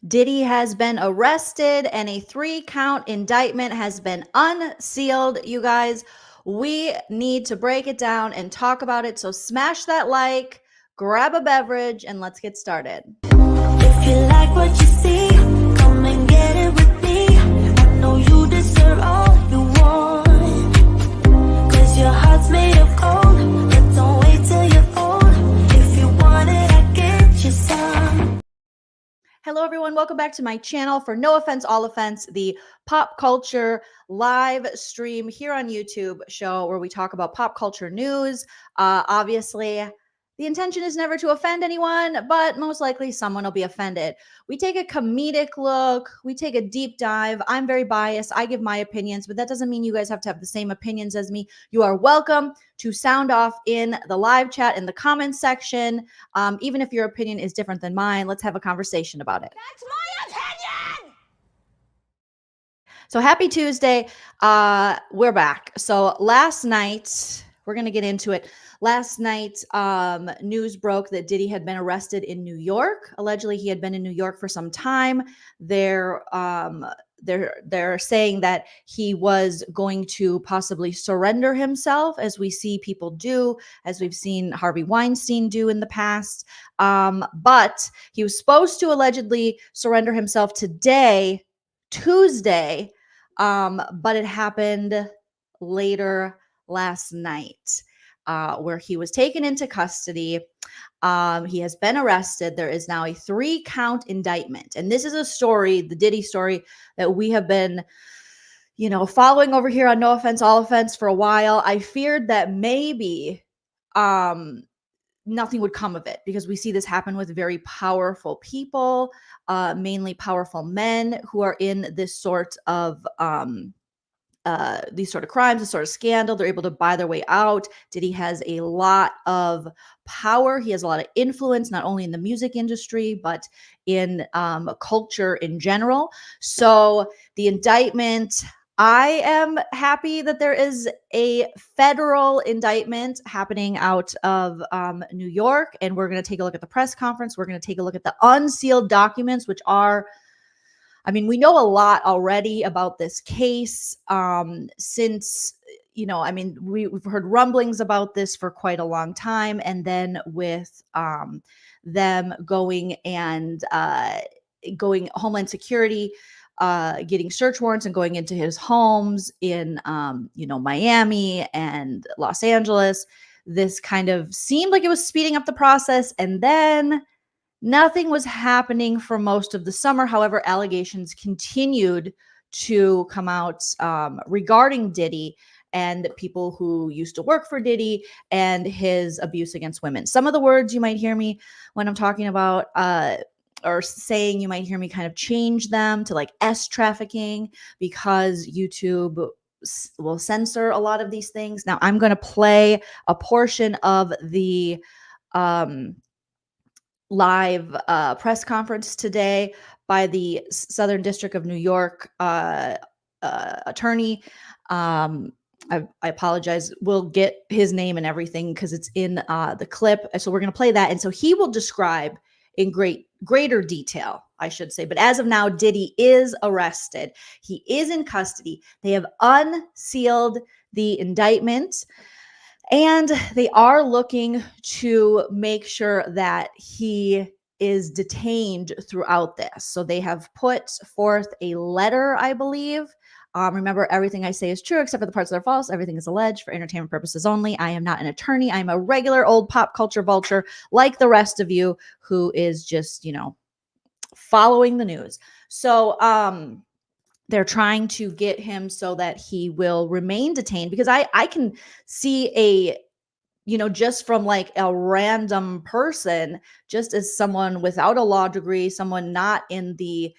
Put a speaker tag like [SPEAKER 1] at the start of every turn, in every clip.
[SPEAKER 1] Diddy has been arrested and a 3-count indictment has been unsealed. You guys, we need to break it down and talk about it. So smash that like, grab a beverage, and let's get started.
[SPEAKER 2] If you like what you see, come and get it with me. I know you deserve all you want, 'cause your heart's made of gold. But don't wait till you're old. If you want it, I get you some.
[SPEAKER 1] Hello, everyone. Welcome back to my channel for No Offense, All Offense, the pop culture live stream here on YouTube show where we talk about pop culture news. Obviously, the intention is never to offend anyone, but most likely someone will be offended. We take a comedic look. We take a deep dive. I'm very biased. I give my opinions, but that doesn't mean you guys have to have the same opinions as me. You are welcome to sound off in the live chat in the comments section. Even if your opinion is different than mine, let's have a conversation about it.
[SPEAKER 2] That's my opinion!
[SPEAKER 1] So happy Tuesday. We're back. So last night, we're going to get into it. Last night, news broke that Diddy had been arrested in New York. Allegedly, he had been in New York for some time. They're saying that he was going to possibly surrender himself, as we see people do, as we've seen Harvey Weinstein do in the past. But he was supposed to allegedly surrender himself today, Tuesday, but it happened later last night, where he was taken into custody. He has been arrested. There is now a 3-count indictment. And this is a story, the Diddy story, that we have been, following over here on No Offense, All Offense for a while. I feared that maybe nothing would come of it because we see this happen with very powerful people, mainly powerful men who are in this sort of these sort of crimes, this sort of scandal. They're able to buy their way out. Diddy has a lot of power. He has a lot of influence, not only in the music industry, but in culture in general. So the indictment, I am happy that there is a federal indictment happening out of New York, and we're going to take a look at the press conference. We're going to take a look at the unsealed documents, which are, we know a lot already about this case since, we've heard rumblings about this for quite a long time. And then with them going Homeland Security, getting search warrants and going into his homes in, Miami and Los Angeles, this kind of seemed like it was speeding up the process. And then nothing was happening for most of the summer. However, allegations continued to come out regarding Diddy and people who used to work for Diddy and his abuse against women. Some of the words you might hear me when I'm talking about or saying, you might hear me kind of change them to like S trafficking because YouTube will censor a lot of these things. Now I'm going to play a portion of the live press conference today by the Southern District of New York attorney. I apologize. We'll get his name and everything because it's in the clip. So we're going to play that. And so he will describe in greater detail, I should say. But as of now, Diddy is arrested. He is in custody. They have unsealed the indictment. And they are looking to make sure that he is detained throughout this. So they have put forth a letter, I believe. Remember, everything I say is true except for the parts that are false. Everything is alleged for entertainment purposes only. I am not an attorney. I'm a regular old pop culture vulture like the rest of you who is just, following the news. So, they're trying to get him so that he will remain detained because I can see just from like a random person, just as someone without a law degree, someone not in the,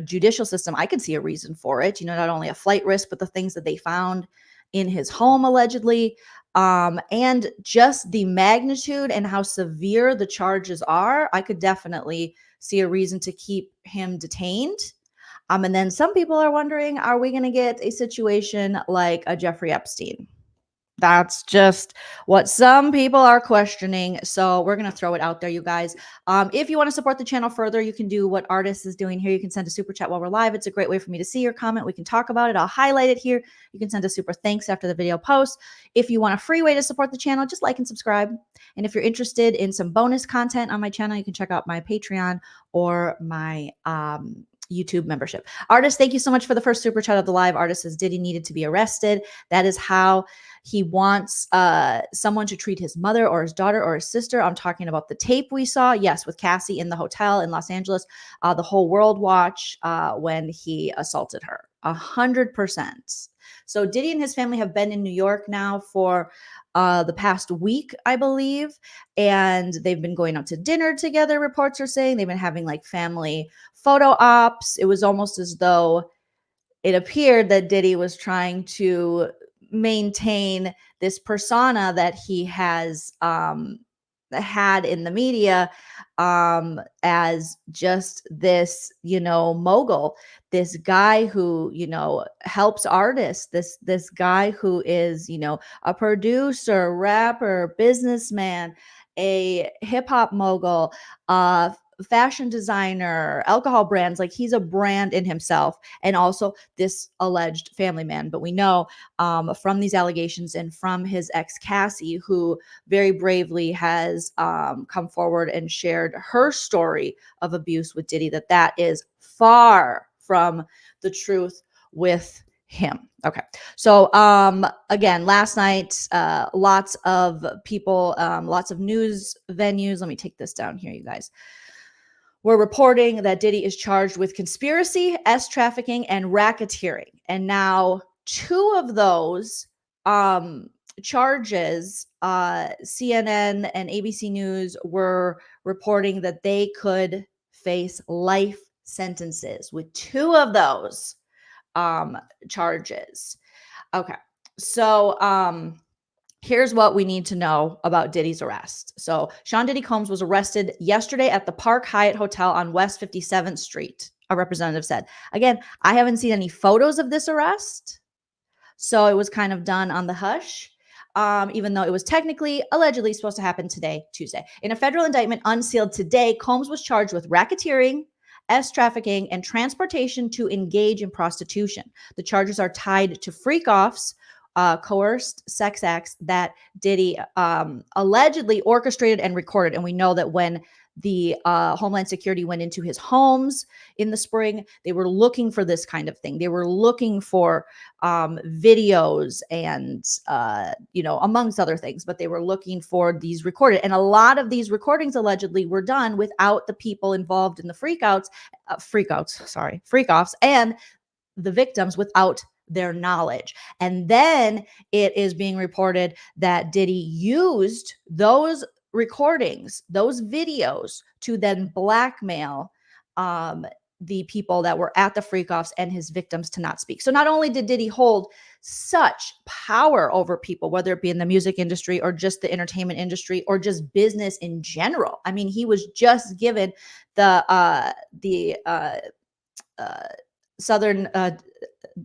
[SPEAKER 1] judicial system, I could see a reason for it. Not only a flight risk, but the things that they found in his home allegedly, and just the magnitude and how severe the charges are. I could definitely see a reason to keep him detained. And then some people are wondering, are we going to get a situation like a Jeffrey Epstein? That's just what some people are questioning. So we're going to throw it out there, you guys. If you want to support the channel further, you can do what Artist is doing here. You can send a super chat while we're live. It's a great way for me to see your comment. We can talk about it. I'll highlight it here. You can send a super thanks after the video post. If you want a free way to support the channel, just like and subscribe. And if you're interested in some bonus content on my channel, you can check out my Patreon or my YouTube membership. Artist, thank you so much for the first super chat of the live. Artist says Diddy needed to be arrested. That is how he wants someone to treat his mother or his daughter or his sister. I'm talking about the tape we saw, yes, with Cassie in the hotel in Los Angeles, the whole world watch when he assaulted her. 100%. So Diddy and his family have been in New York now for the past week, I believe, and they've been going out to dinner together, reports are saying. They've been having like family photo ops. It was almost as though it appeared that Diddy was trying to maintain this persona that he has had in the media as just this, mogul, this guy who, helps artists, this guy who is, a producer, rapper, businessman, a hip hop mogul, fashion designer, alcohol brands. Like, he's a brand in himself, and also this alleged family man. But we know from these allegations and from his ex Cassie, who very bravely has come forward and shared her story of abuse with Diddy, that is far from the truth with him. Okay. So again, last night, lots of people, lots of news venues. Let me take this down here, you guys. We're reporting that Diddy is charged with conspiracy, trafficking, and racketeering. And now 2 of those charges, CNN and ABC News were reporting that they could face life sentences with 2 of those charges. Okay. So here's what we need to know about Diddy's arrest. So Sean Diddy Combs was arrested yesterday at the Park Hyatt Hotel on West 57th Street, a representative said. Again, I haven't seen any photos of this arrest, so it was kind of done on the hush, even though it was technically, allegedly supposed to happen today, Tuesday. In a federal indictment unsealed today, Combs was charged with racketeering, trafficking, and transportation to engage in prostitution. The charges are tied to freak-offs, coerced sex acts that Diddy allegedly orchestrated and recorded. And we know that when the Homeland Security went into his homes in the spring, they were looking for this kind of thing. They were looking for videos and, amongst other things, but they were looking for these recorded. And a lot of these recordings allegedly were done without the people involved in the freak-offs and the victims without their knowledge. And then it is being reported that Diddy used those recordings, those videos, to then blackmail the people that were at the freak-offs and his victims to not speak. So not only did Diddy hold such power over people, whether it be in the music industry or just the entertainment industry or just business in general. I mean, he was just given the Southern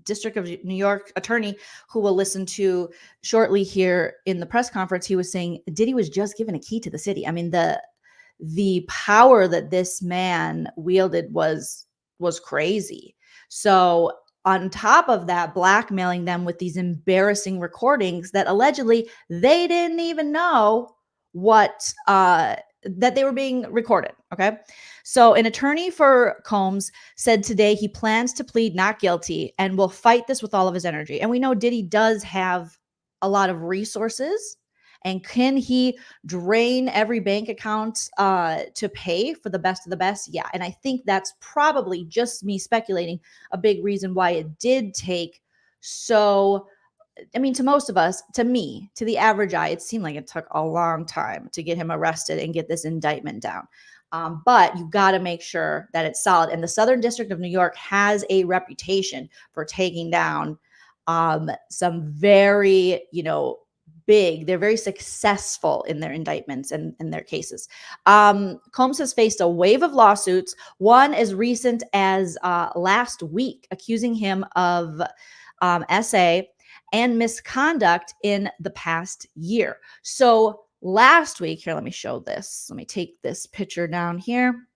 [SPEAKER 1] District of New York attorney, who will listen to shortly here in the press conference. He was saying Diddy was just given a key to the city. I mean, the power that this man wielded was crazy. So on top of that, blackmailing them with these embarrassing recordings that allegedly they didn't even know what that they were being recorded. Okay. So an attorney for Combs said today he plans to plead not guilty and will fight this with all of his energy. And we know Diddy does have a lot of resources. And can he drain every bank account to pay for the best of the best? Yeah. And I think that's probably, just me speculating, a big reason why it did take so, I mean, to most of us, to me, to the average eye, it seemed like it took a long time to get him arrested and get this indictment down. But you got to make sure that it's solid. And the Southern District of New York has a reputation for taking down some very, big. They're very successful in their indictments and in their cases. Combs has faced a wave of lawsuits, one as recent as last week, accusing him of SA and misconduct in the past year. So last week, here, let me show this. Let me take this picture down here.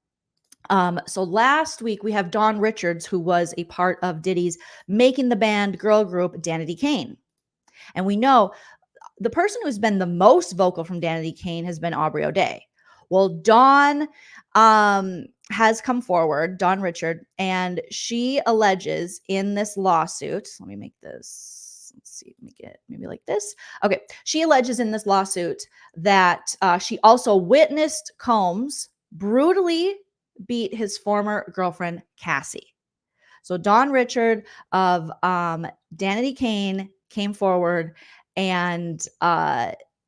[SPEAKER 1] So last week we have Dawn Richards, who was a part of Diddy's Making the Band girl group, Danity Kane. And we know the person who's been the most vocal from Danity Kane has been Aubrey O'Day. Well, Dawn has come forward, Dawn Richard, and she alleges in this lawsuit, let me make this, let's see, make it maybe like this. Okay. She alleges in this lawsuit that she also witnessed Combs brutally beat his former girlfriend, Cassie. So Dawn Richard of Danity Kane came forward, and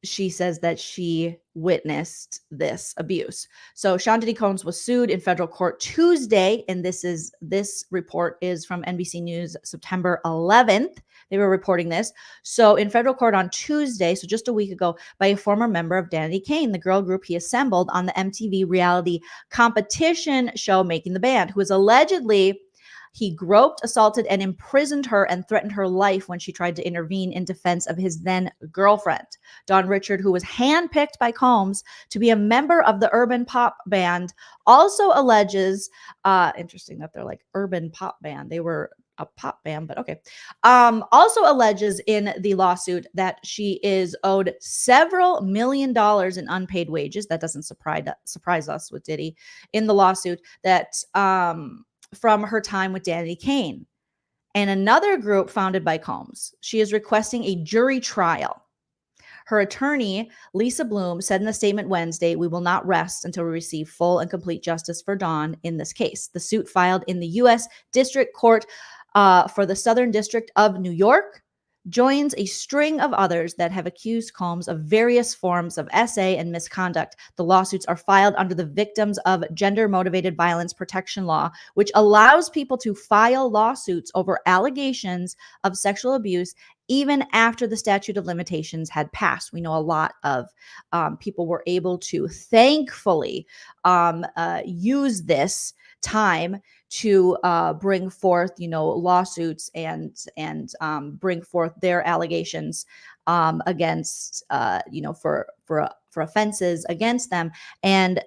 [SPEAKER 1] she says that she witnessed this abuse. So Sean Diddy Combs was sued in federal court Tuesday, and this report is from NBC News, September 11th. They were reporting this. So in federal court on Tuesday, so just a week ago, by a former member of Danity Kane, the girl group he assembled on the MTV reality competition show Making the Band, who was allegedly he groped, assaulted, and imprisoned her and threatened her life when she tried to intervene in defense of his then girlfriend. Dawn Richard, who was handpicked by Combs to be a member of the urban pop band, also alleges, interesting that they're like urban pop band. They were a pop band, but okay. Also alleges in the lawsuit that she is owed several $1 million in unpaid wages. That doesn't surprise us with Diddy. In the lawsuit that, from her time with Danity Kane and another group founded by Combs. She is requesting a jury trial. Her attorney, Lisa Bloom, said in a statement Wednesday, "We will not rest until we receive full and complete justice for Dawn in this case." The suit filed in the U.S. District Court for the Southern District of New York joins a string of others that have accused Combs of various forms of SA and misconduct. The lawsuits are filed under the Victims of Gender-Motivated Violence Protection Law, which allows people to file lawsuits over allegations of sexual abuse even after the statute of limitations had passed. We know a lot of people were able to thankfully use this time to bring forth, lawsuits and bring forth their allegations against, for offenses against them. And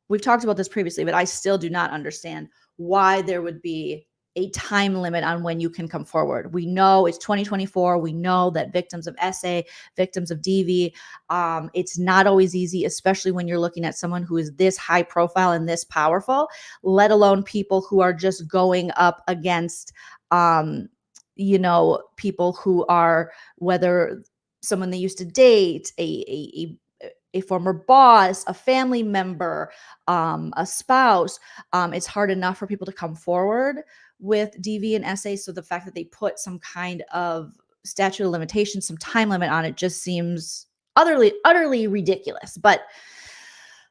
[SPEAKER 1] we've talked about this previously, but I still do not understand why there would be a time limit on when you can come forward. We know it's 2024. We know that victims of SA, victims of DV, it's not always easy, especially when you're looking at someone who is this high profile and this powerful, let alone people who are just going up against, people who are, whether someone they used to date, a former boss, a family member, a spouse. It's hard enough for people to come forward with DV and SA. So the fact that they put some kind of statute of limitations, some time limit on it, just seems utterly ridiculous. But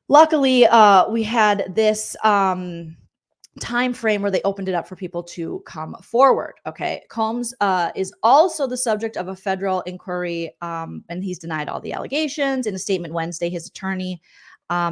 [SPEAKER 1] luckily, we had this time frame where they opened it up for people to come forward. Okay. Combs is also the subject of a federal inquiry, and he's denied all the allegations. In a statement Wednesday, his attorney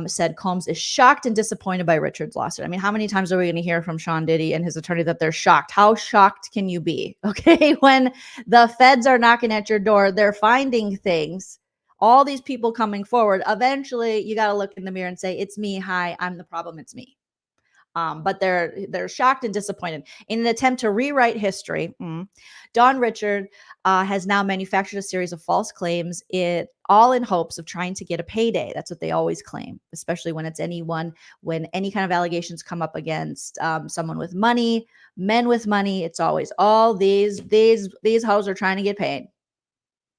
[SPEAKER 1] said Combs is shocked and disappointed by Richard's lawsuit. I mean, how many times are we going to hear from Sean Diddy and his attorney that they're shocked? How shocked can you be? Okay. When the feds are knocking at your door, they're finding things, all these people coming forward. Eventually you got to look in the mirror and say, it's me. Hi, I'm the problem. It's me. But they're shocked and disappointed. In an attempt to rewrite history, Dawn Richard has now manufactured a series of false claims, all in hopes of trying to get a payday. That's what they always claim, especially when it's when any kind of allegations come up against someone with money, men with money. It's always all these hoes are trying to get paid.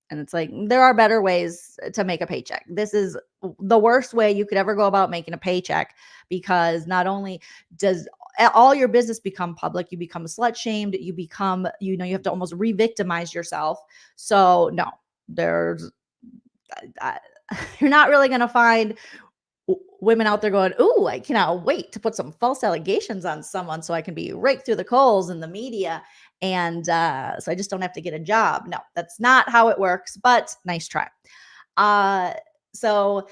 [SPEAKER 1] And it's like, there are better ways to make a paycheck. This is the worst way you could ever go about making a paycheck, because not only does all your business become public, you become slut shamed, you become, you have to almost re-victimize yourself. So no, you're not really going to find women out there going, "Ooh, I cannot wait to put some false allegations on someone so I can be raked through the coals in the media. And so I just don't have to get a job." No, that's not how it works, but nice try. So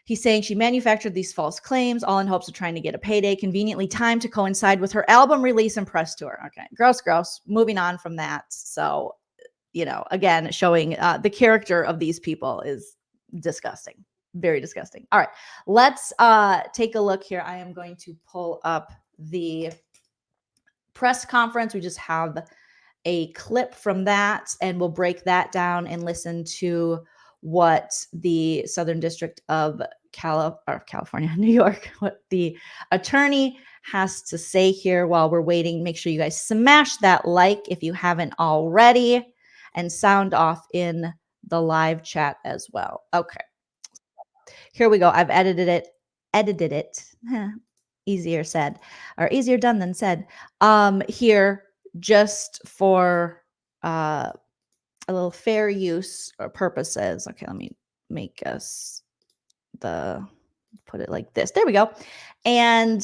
[SPEAKER 1] he's saying she manufactured these false claims, all in hopes of trying to get a payday, conveniently timed to coincide with her album release and press tour. Okay, gross. Moving on from that. So again, showing the character of these people is disgusting. Very disgusting. All right, let's take a look here. I am going to pull up the press conference. We just have a clip from that, and we'll break that down and listen to what the Southern District of California, New York, what the attorney has to say here while we're waiting. Make sure you guys smash that like if you haven't already, and sound off in the live chat as well. Okay. Here we go. I've edited it. Easier said, or easier done than said. Here, just for a little fair use or purposes. Okay, let me make us put it like this. There we go. And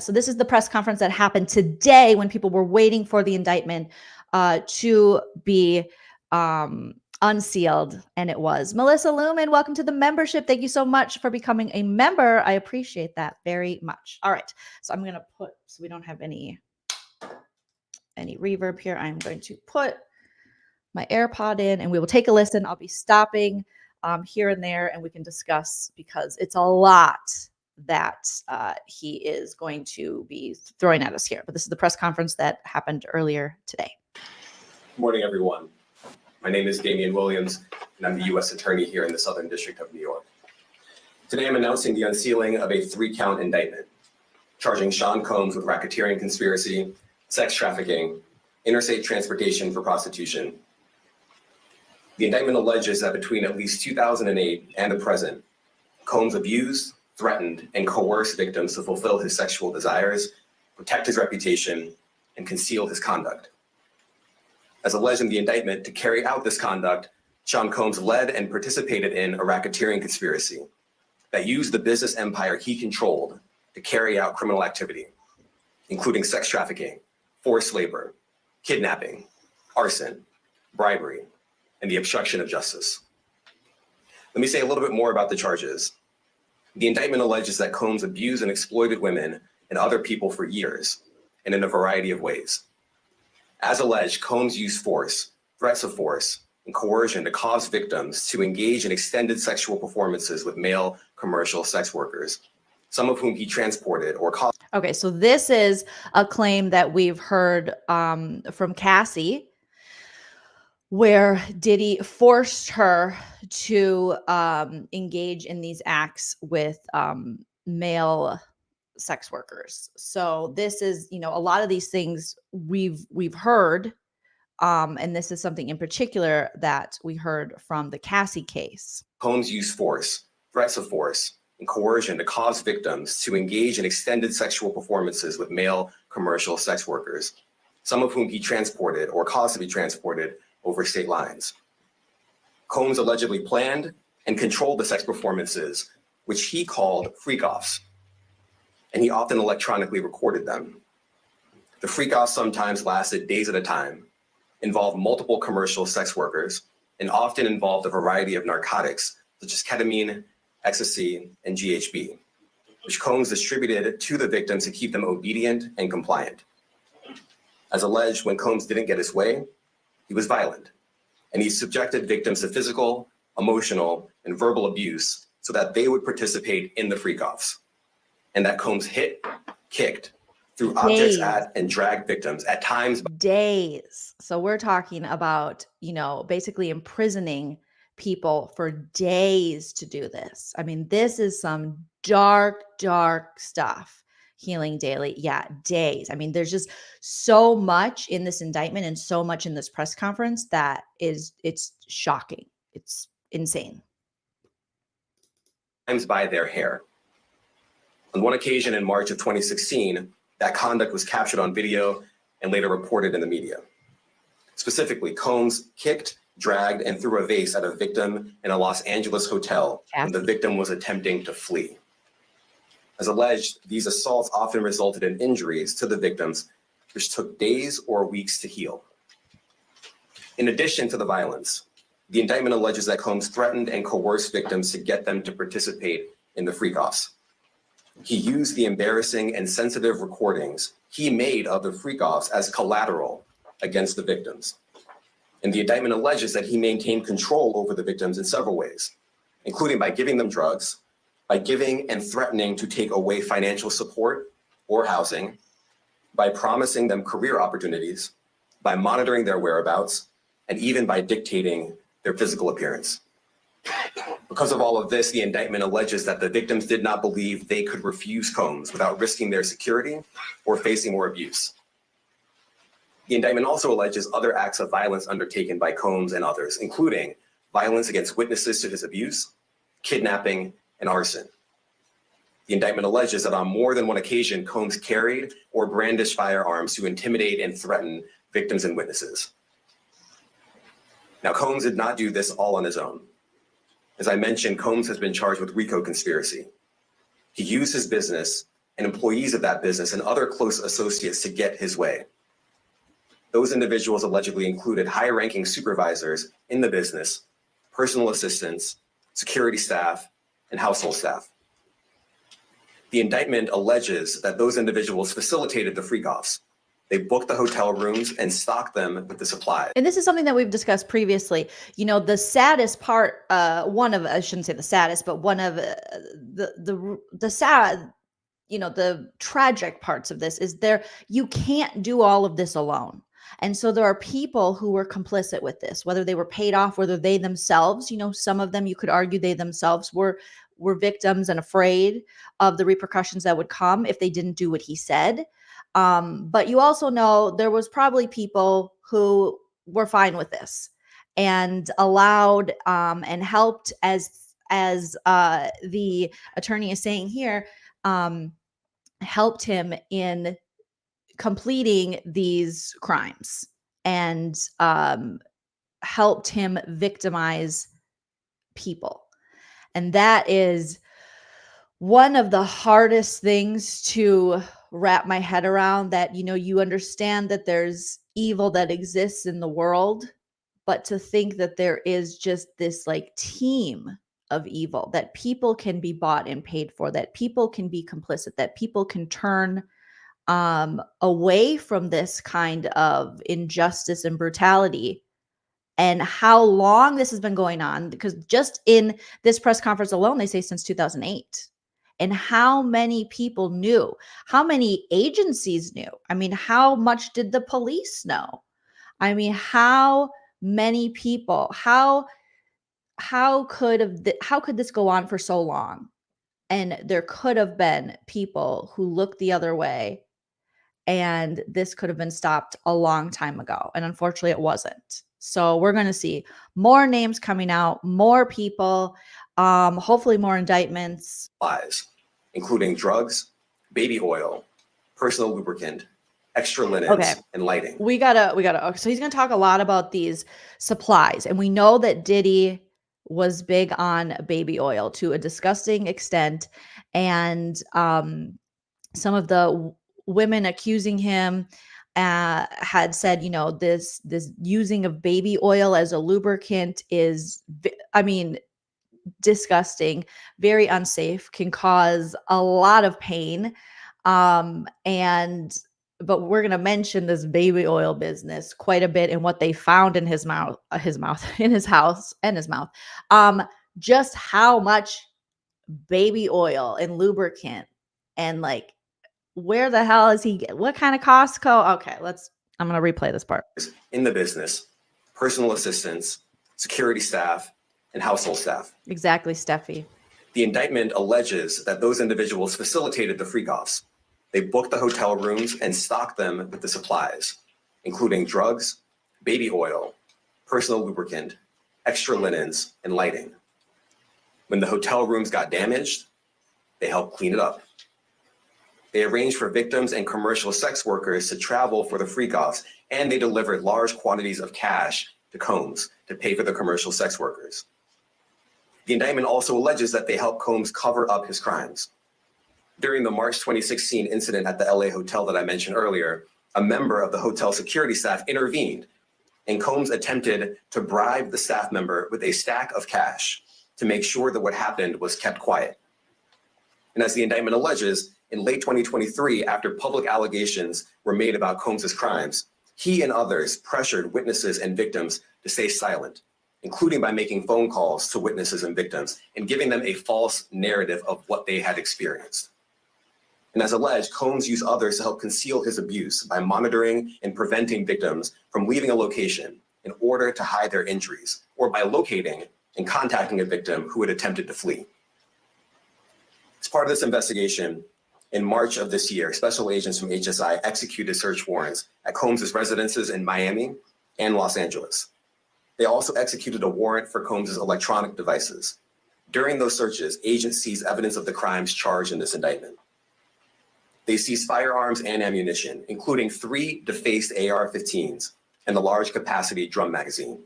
[SPEAKER 1] so this is the press conference that happened today when people were waiting for the indictment to be unsealed, and it was. Melissa Lumen, welcome to the membership. Thank you so much for becoming a member. I appreciate that very much. All right, so I'm going to put, so we don't have any reverb here, I'm going to put my AirPod in and we will take a listen. I'll be stopping here and there and we can discuss, because it's a lot that he is going to be throwing at us here. But this is the press conference that happened earlier today.
[SPEAKER 3] Good morning, everyone. My name is Damian Williams, and I'm the U.S. Attorney here in the Southern District of New York. Today, I'm announcing the unsealing of a 3-count indictment, charging Sean Combs with racketeering conspiracy, sex trafficking, interstate transportation for prostitution. The indictment alleges that between at least 2008 and the present, Combs abused, threatened, and coerced victims to fulfill his sexual desires, protect his reputation, and conceal his conduct. As alleged in the indictment, to carry out this conduct, Sean Combs led and participated in a racketeering conspiracy that used the business empire he controlled to carry out criminal activity, including sex trafficking, forced labor, kidnapping, arson, bribery, and the obstruction of justice. Let me say a little bit more about the charges. The indictment alleges that Combs abused and exploited women and other people for years, and in a variety of ways. As alleged, Combs used force, threats of force, and coercion to cause victims to engage in extended sexual performances with male commercial sex workers, some of whom he transported or caused.
[SPEAKER 1] Okay, so this is a claim that we've heard from Cassie, where Diddy forced her to engage in these acts with male sex workers. So this is, a lot of these things we've heard, and this is something in particular that we heard from the Cassie case.
[SPEAKER 3] Combs used force, threats of force, and coercion to cause victims to engage in extended sexual performances with male commercial sex workers, some of whom he transported or caused to be transported over state lines. Combs allegedly planned and controlled the sex performances, which he called freak-offs, and he often electronically recorded them. The freak-offs sometimes lasted days at a time, involved multiple commercial sex workers, and often involved a variety of narcotics, such as ketamine, ecstasy, and GHB, which Combs distributed to the victims to keep them obedient and compliant. As alleged, when Combs didn't get his way, he was violent, and he subjected victims to physical, emotional, and verbal abuse so that they would participate in the freak-offs, and that Combs hit, kicked, threw objects at, and dragged victims at times.
[SPEAKER 1] Days. So we're talking about, basically imprisoning people for days to do this. I mean, this is some dark, dark stuff. Healing Daily. Yeah, days. I mean, there's just so much in this indictment and so much in this press conference that it's shocking. It's insane.
[SPEAKER 3] Times by their hair. On one occasion in March of 2016, that conduct was captured on video and later reported in the media. Specifically, Combs kicked, dragged, and threw a vase at a victim in a Los Angeles hotel when the victim was attempting to flee. As alleged, these assaults often resulted in injuries to the victims, which took days or weeks to heal. In addition to the violence, the indictment alleges that Combs threatened and coerced victims to get them to participate in the freak-offs. He used the embarrassing and sensitive recordings he made of the freak-offs as collateral against the victims. And the indictment alleges that he maintained control over the victims in several ways, including by giving them drugs, by giving and threatening to take away financial support or housing, by promising them career opportunities, by monitoring their whereabouts, and even by dictating their physical appearance. Because of all of this, the indictment alleges that the victims did not believe they could refuse Combs without risking their security or facing more abuse. The indictment also alleges other acts of violence undertaken by Combs and others, including violence against witnesses to his abuse, kidnapping, and arson. The indictment alleges that on more than one occasion, Combs carried or brandished firearms to intimidate and threaten victims and witnesses. Now, Combs did not do this all on his own. As I mentioned, Combs has been charged with RICO conspiracy. He used his business and employees of that business and other close associates to get his way. Those individuals allegedly included high-ranking supervisors in the business, personal assistants, security staff, and household staff. The indictment alleges that those individuals facilitated the freak-offs. They booked the hotel rooms and stocked them with the supplies.
[SPEAKER 1] And this is something that we've discussed previously. You know, the saddest part, one of, I shouldn't say the saddest, but one of the sad, you know, the tragic parts of this is you can't do all of this alone. And so there are people who were complicit with this, whether they were paid off, whether they themselves, you know, some of them, you could argue they themselves were victims and afraid of the repercussions that would come if they didn't do what he said. But you also know there was probably people who were fine with this and allowed and helped, as the attorney is saying here, helped him in completing these crimes and helped him victimize people. And that is one of the hardest things to wrap my head around, that, you know, you understand that there's evil that exists in the world, but to think that there is just this like team of evil, that people can be bought and paid for, that people can be complicit, that people can turn away from this kind of injustice and brutality, and how long this has been going on, because just in this press conference alone, they say since 2008. And how many people knew, how many agencies knew? I mean, how much did the police know? I mean, how many people, how could this go on for so long? And there could have been people who looked the other way, and this could have been stopped a long time ago. And unfortunately it wasn't. So we're going to see more names coming out, more people, hopefully more indictments.
[SPEAKER 3] Supplies, including drugs, baby oil, personal lubricant, extra linens, and lighting.
[SPEAKER 1] We gotta. So he's going to talk a lot about these supplies. And we know that Diddy was big on baby oil to a disgusting extent. And some of the women accusing him had said, you know, this using of baby oil as a lubricant is, I mean, disgusting, very unsafe, can cause a lot of pain. But we're going to mention this baby oil business quite a bit and what they found in his house, just how much baby oil and lubricant, and like, where the hell is he? What kind of Costco? Okay, I'm going to replay this part.
[SPEAKER 3] In the business, personal assistants, security staff, and household staff.
[SPEAKER 1] Exactly, Steffi.
[SPEAKER 3] The indictment alleges that those individuals facilitated the freak-offs. They booked the hotel rooms and stocked them with the supplies, including drugs, baby oil, personal lubricant, extra linens, and lighting. When the hotel rooms got damaged, they helped clean it up. They arranged for victims and commercial sex workers to travel for the freak-offs, and they delivered large quantities of cash to Combs to pay for the commercial sex workers. The indictment also alleges that they helped Combs cover up his crimes. During the March 2016 incident at the LA hotel that I mentioned earlier, a member of the hotel security staff intervened, and Combs attempted to bribe the staff member with a stack of cash to make sure that what happened was kept quiet. And as the indictment alleges, in late 2023, after public allegations were made about Combs's crimes, he and others pressured witnesses and victims to stay silent, including by making phone calls to witnesses and victims and giving them a false narrative of what they had experienced. And as alleged, Combs used others to help conceal his abuse by monitoring and preventing victims from leaving a location in order to hide their injuries, or by locating and contacting a victim who had attempted to flee. As part of this investigation, in March of this year, special agents from HSI executed search warrants at Combs' residences in Miami and Los Angeles. They also executed a warrant for Combs' electronic devices. During those searches, agents seized evidence of the crimes charged in this indictment. They seized firearms and ammunition, including 3 defaced AR-15s and the large capacity drum magazine.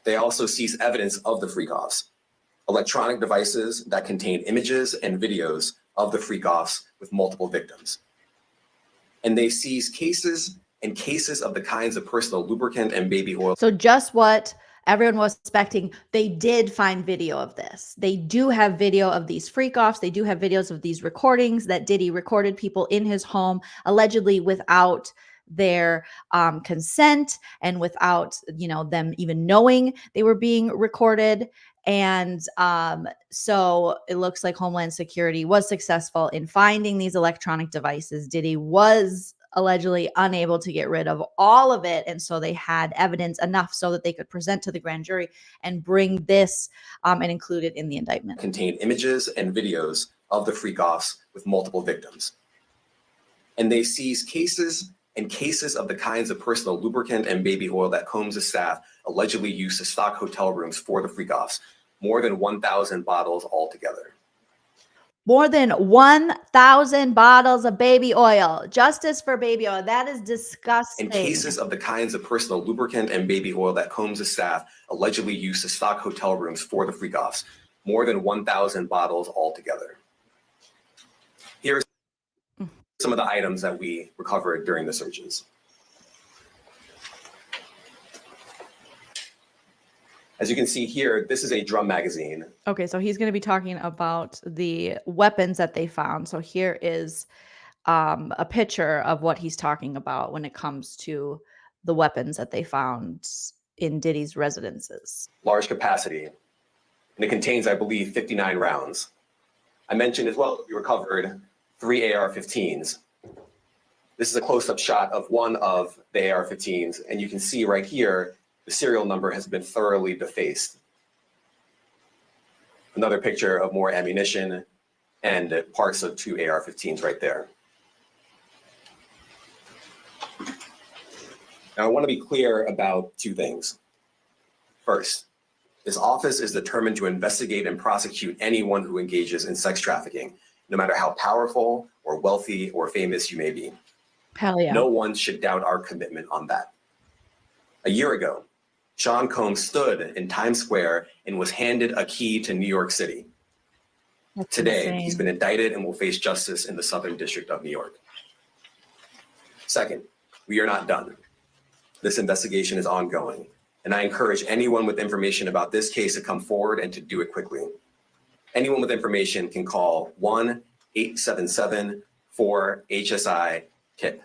[SPEAKER 3] They also seized evidence of the freak-offs, electronic devices that contained images and videos of the freak-offs with multiple victims. And they seized cases and cases of the kinds of personal lubricant and baby oil.
[SPEAKER 1] So just what everyone was expecting, they did find video of this. They do have video of these freak-offs. They do have videos of these recordings that Diddy recorded people in his home, allegedly without their consent and without, them even knowing they were being recorded. And so it looks like Homeland Security was successful in finding these electronic devices. Diddy was allegedly unable to get rid of all of it. And so they had evidence enough so that they could present to the grand jury and bring this and include it in the indictment.
[SPEAKER 3] Contained images and videos of the freak-offs with multiple victims. And they seized cases and cases of the kinds of personal lubricant and baby oil that Combs' staff allegedly used to stock hotel rooms for the freak-offs, more than 1,000 bottles altogether.
[SPEAKER 1] More than 1,000 bottles of baby oil. Justice for baby oil. That is disgusting.
[SPEAKER 3] And cases of the kinds of personal lubricant and baby oil that Combs' staff allegedly used to stock hotel rooms for the freak-offs, more than 1,000 bottles altogether. Here are some of the items that we recovered during the searches. As you can see here, this is a drum magazine.
[SPEAKER 1] Okay, so he's going to be talking about the weapons that they found. So here is a picture of what he's talking about when it comes to the weapons that they found in Diddy's residences.
[SPEAKER 3] Large capacity, and it contains, I believe, 59 rounds. I mentioned as well that we recovered 3 AR-15s. This is a close-up shot of one of the AR-15s, and you can see right here, the serial number has been thoroughly defaced. Another picture of more ammunition and parts of 2 AR-15s right there. Now, I want to be clear about 2 things. First, this office is determined to investigate and prosecute anyone who engages in sex trafficking, no matter how powerful or wealthy or famous you may be.
[SPEAKER 1] Hell yeah.
[SPEAKER 3] No one should doubt our commitment on that. A year ago, Sean Combs stood in Times Square and was handed a key to New York City.
[SPEAKER 1] That's
[SPEAKER 3] Today,
[SPEAKER 1] insane.
[SPEAKER 3] he's been indicted and will face justice in the Southern District of New York. Second, we are not done. This investigation is ongoing, and I encourage anyone with information about this case to come forward and to do it quickly. Anyone with information can call 1-877-4-HSI-KIP.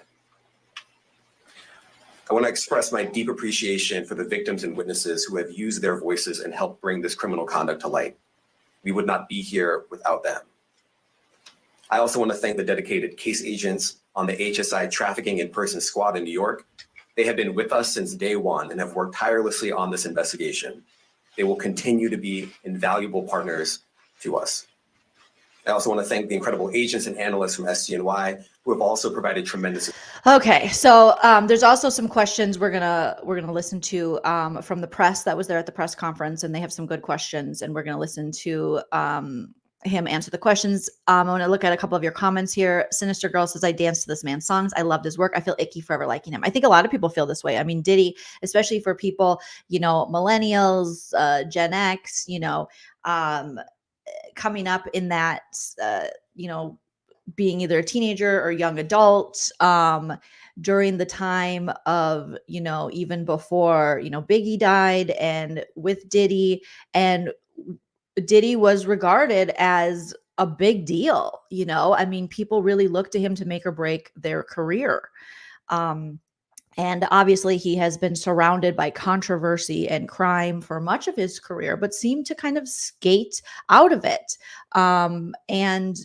[SPEAKER 3] I want to express my deep appreciation for the victims and witnesses who have used their voices and helped bring this criminal conduct to light. We would not be here without them. I also want to thank the dedicated case agents on the HSI Trafficking in Person Squad in New York. They have been with us since day one and have worked tirelessly on this investigation. They will continue to be invaluable partners to us. I also want to thank the incredible agents and analysts from SCNY who have also provided tremendous.
[SPEAKER 1] Okay, so there's also some questions we're gonna listen to from the press that was there at the press conference, and they have some good questions, and we're gonna listen to him answer the questions. I want to look at a couple of your comments here. Sinister Girl says, I danced to this man's songs. I loved his work. I feel icky forever liking him. I think a lot of people feel this way. I mean, Diddy, especially for people, millennials, Gen X, coming up in that, being either a teenager or young adult, during the time of, even before, Biggie died, and with Diddy, and Diddy was regarded as a big deal. I mean, people really looked to him to make or break their career. And obviously, he has been surrounded by controversy and crime for much of his career, but seemed to kind of skate out of it, and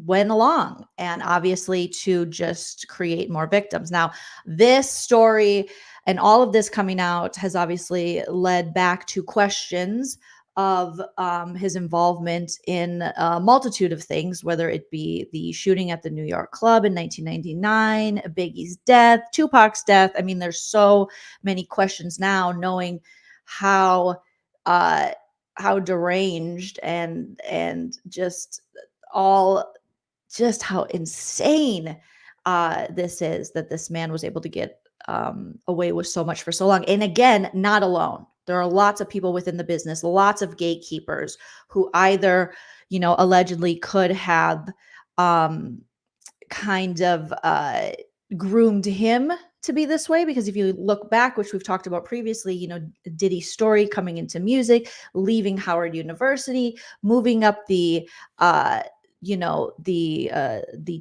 [SPEAKER 1] went along, and obviously to just create more victims. Now, this story and all of this coming out has obviously led back to questions of his involvement in a multitude of things, whether it be the shooting at the New York club in 1999, Biggie's death, Tupac's death. I mean, there's so many questions now, knowing how uh, how deranged and all just how insane this is, that this man was able to get away with so much for so long. And again, not alone. There are lots of people within the business, lots of gatekeepers who either, allegedly could have um, kind of groomed him to be this way. Because if you look back, which we've talked about previously, Diddy's story coming into music, leaving Howard University, moving up the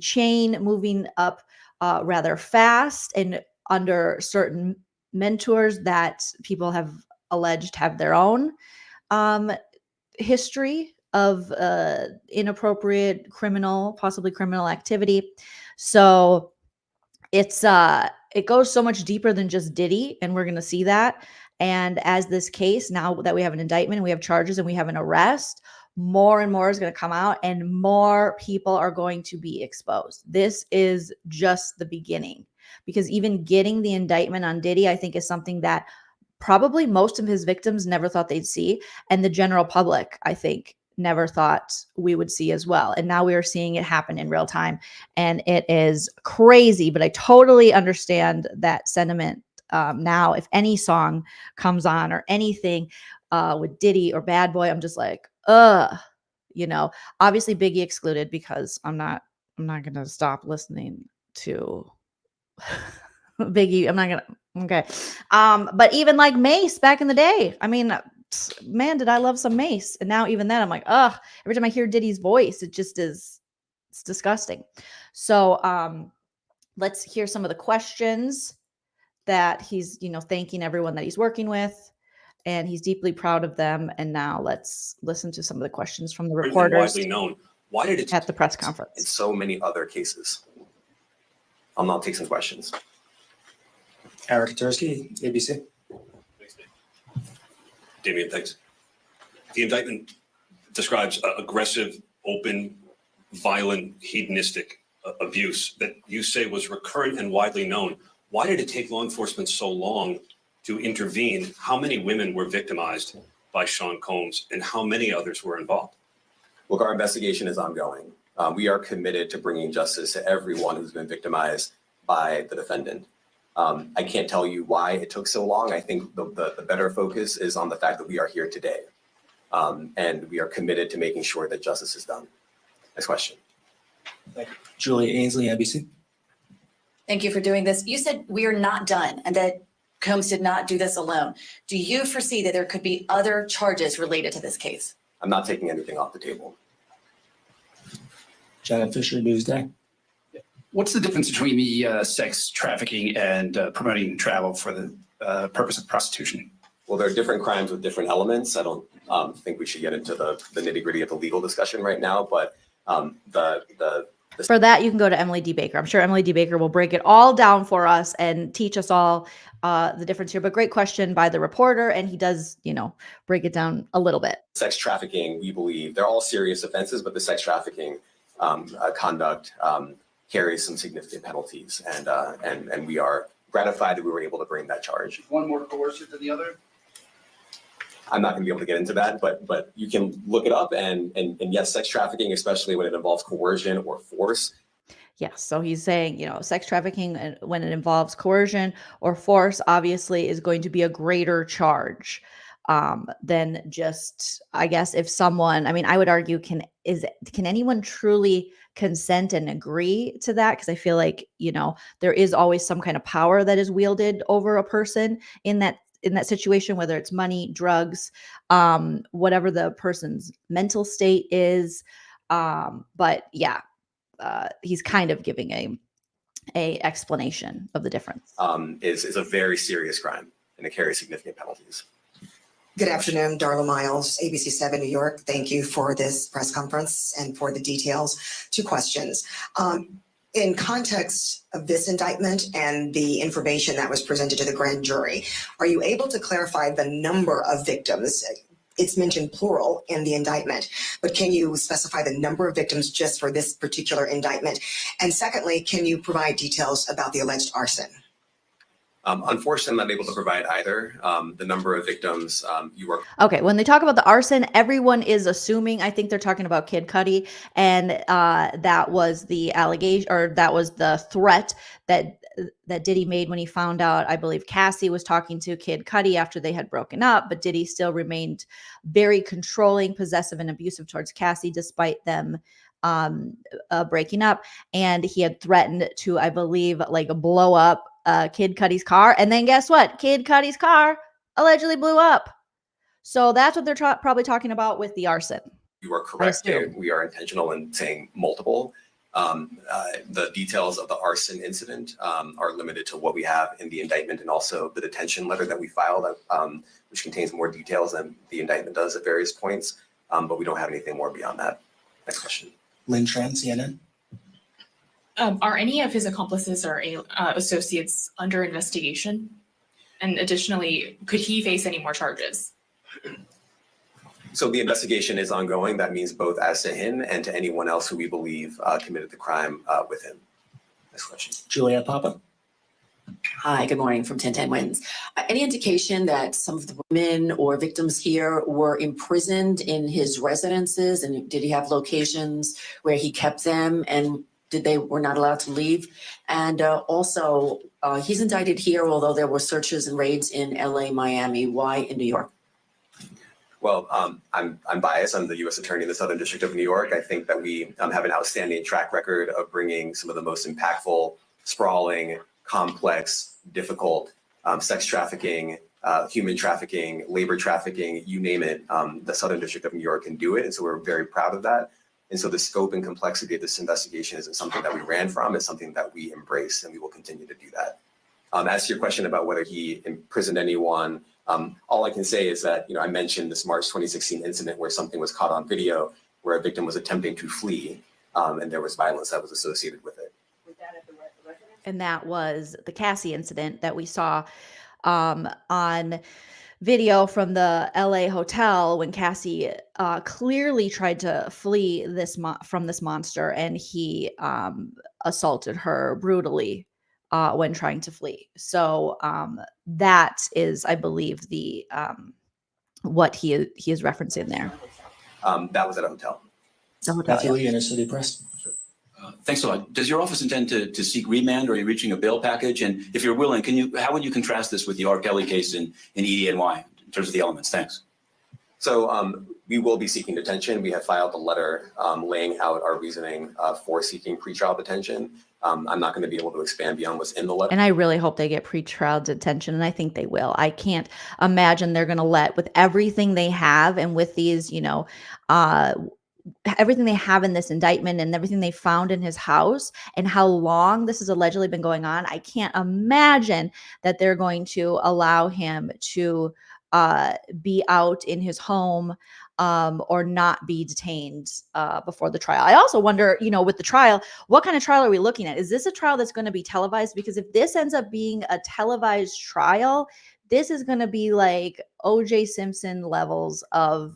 [SPEAKER 1] chain, moving up rather fast and under certain mentors that people have alleged have their own um, history of inappropriate possibly criminal activity. So it goes so much deeper than just Diddy, and we're going to see that. And as this case, now that we have an indictment and we have charges and we have an arrest, more and more is going to come out and more people are going to be exposed. This is just the beginning, because even getting the indictment on Diddy, I think, is something that probably most of his victims never thought they'd see. And the general public, I think, never thought we would see as well. And now we are seeing it happen in real time. And it is crazy, but I totally understand that sentiment. Now, if any song comes on or anything with Diddy or Bad Boy, I'm just like, obviously Biggie excluded, because I'm not going to stop listening to Biggie. I'm not going to. Okay. But even like Mace back in the day, I mean, man, did I love some Mace. And now even then I'm like, every time I hear Diddy's voice, it's disgusting. So let's hear some of the questions that he's, thanking everyone that he's working with, and he's deeply proud of them. And now let's listen to some of the questions from the reporters
[SPEAKER 3] widely known. Why did it
[SPEAKER 1] at the press
[SPEAKER 3] in
[SPEAKER 1] conference.
[SPEAKER 3] so many other cases? I'll now take some questions.
[SPEAKER 4] Racketeering, ABC.
[SPEAKER 3] Thanks, Damian, thanks. The indictment describes aggressive, open, violent, hedonistic abuse that you say was recurrent and widely known. Why did it take law enforcement so long to intervene? How many women were victimized by Sean Combs, and how many others were involved? Look, our investigation is ongoing. We are committed to bringing justice to everyone who's been victimized by the defendant. I can't tell you why it took so long. I think the better focus is on the fact that we are here today. And we are committed to making sure that justice is done. Next question.
[SPEAKER 4] Thank you. Julie Ainsley, NBC.
[SPEAKER 5] Thank you for doing this. You said we are not done and that Combs did not do this alone. Do you foresee that there could be other charges related to this case?
[SPEAKER 3] I'm not taking anything off the table.
[SPEAKER 4] Janet Fisher, Newsday.
[SPEAKER 6] What's the difference between the sex trafficking and promoting travel for the purpose of prostitution?
[SPEAKER 3] Well, there are different crimes with different elements. I don't think we should get into the nitty gritty of the legal discussion right now, but
[SPEAKER 1] For that, you can go to Emily D. Baker. I'm sure Emily D. Baker will break it all down for us and teach us all the difference here. But great question by the reporter, and he does, break it down a little bit.
[SPEAKER 3] sex trafficking, we believe, they're all serious offenses, but the sex trafficking conduct carries some significant penalties, and we are gratified that we were able to bring that charge.
[SPEAKER 6] One more coercive than the other?
[SPEAKER 3] I'm not going to be able to get into that, but you can look it up, and yes, sex trafficking, especially when it involves coercion or force.
[SPEAKER 1] Yes. So he's saying, sex trafficking, when it involves coercion or force, obviously is going to be a greater charge than just, I guess, if someone, I would argue, can anyone truly consent and agree to that? Because I feel like, there is always some kind of power that is wielded over a person in that situation, whether it's money, drugs, whatever the person's mental state is. But yeah, he's kind of giving a explanation of the difference.
[SPEAKER 3] Is a very serious crime and it carries significant penalties.
[SPEAKER 7] Good afternoon, Darla Miles, ABC 7 New York. Thank you for this press conference and for the details. 2 questions. In context of this indictment and the information that was presented to the grand jury, are you able to clarify the number of victims? It's mentioned plural in the indictment, but can you specify the number of victims just for this particular indictment? And secondly, can you provide details about the alleged arson?
[SPEAKER 3] Unfortunately, I'm not able to provide either. The number of victims you are.
[SPEAKER 1] Okay, when they talk about the arson, everyone is assuming, I think they're talking about Kid Cudi, and that was the allegation, or that was the threat that Diddy made when he found out, I believe Cassie was talking to Kid Cudi after they had broken up, but Diddy still remained very controlling, possessive, and abusive towards Cassie despite them breaking up. And he had threatened to, I believe, like blow up Kid Cudi's car. And then guess what? Kid Cudi's car allegedly blew up. So that's what they're probably talking about with the arson.
[SPEAKER 3] You are correct. We are intentional in saying multiple. The details of the arson incident are limited to what we have in the indictment and also the detention letter that we filed, which contains more details than the indictment does at various points. But we don't have anything more beyond that. Next question.
[SPEAKER 4] Lynn Tran, CNN.
[SPEAKER 8] Are any of his accomplices or associates under investigation? And additionally, could he face any more charges?
[SPEAKER 3] So the investigation is ongoing. That means both as to him and to anyone else who we believe committed the crime with him. Next question.
[SPEAKER 4] Juliet Papa.
[SPEAKER 9] Hi, good morning from 1010 Wins. Any indication that some of the women or victims here were imprisoned in his residences, and did he have locations where he kept them, and they were not allowed to leave? And also, he's indicted here, although there were searches and raids in LA, Miami. Why in New York?
[SPEAKER 3] Well, I'm biased. I'm the U.S. Attorney in the Southern District of New York. I think that we have an outstanding track record of bringing some of the most impactful, sprawling, complex, difficult sex trafficking, human trafficking, labor trafficking, you name it. The Southern District of New York can do it. And so we're very proud of that. And so the scope and complexity of this investigation isn't something that we ran from. It's something that we embrace, and we will continue to do that. As to your question about whether he imprisoned anyone, all I can say is that, I mentioned this March 2016 incident where something was caught on video, where a victim was attempting to flee, and there was violence that was associated with it.
[SPEAKER 1] And that was the Cassie incident that we saw on video from the LA hotel when Cassie clearly tried to flee from this monster, and he assaulted her brutally when trying to flee. So that is, I believe, the what he is referencing there.
[SPEAKER 3] That was at a hotel.
[SPEAKER 1] The hotel,
[SPEAKER 4] Matthew Lee, Inner City Press.
[SPEAKER 6] Thanks a lot. Does your office intend to seek remand, or are you reaching a bail package? And if you're willing, how would you contrast this with the R. Kelly case in EDNY in terms of the elements? Thanks.
[SPEAKER 3] So we will be seeking detention. We have filed a letter laying out our reasoning for seeking pretrial detention. I'm not going to be able to expand beyond what's in the letter.
[SPEAKER 1] And I really hope they get pretrial detention, and I think they will. I can't imagine they're going to let, with everything they have and with these, everything they have in this indictment and everything they found in his house and how long this has allegedly been going on, I can't imagine that they're going to allow him to be out in his home or not be detained before the trial. I also wonder, with the trial, what kind of trial are we looking at? Is this a trial that's going to be televised? Because if this ends up being a televised trial, this is going to be like O.J. Simpson levels of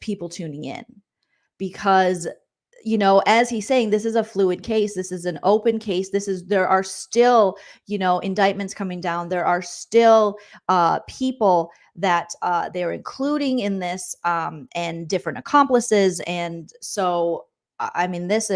[SPEAKER 1] people tuning in, because as he's saying, this is a fluid case. This is an open case. There are still, indictments coming down. There are still people that they're including in this and different accomplices. And so, I mean, the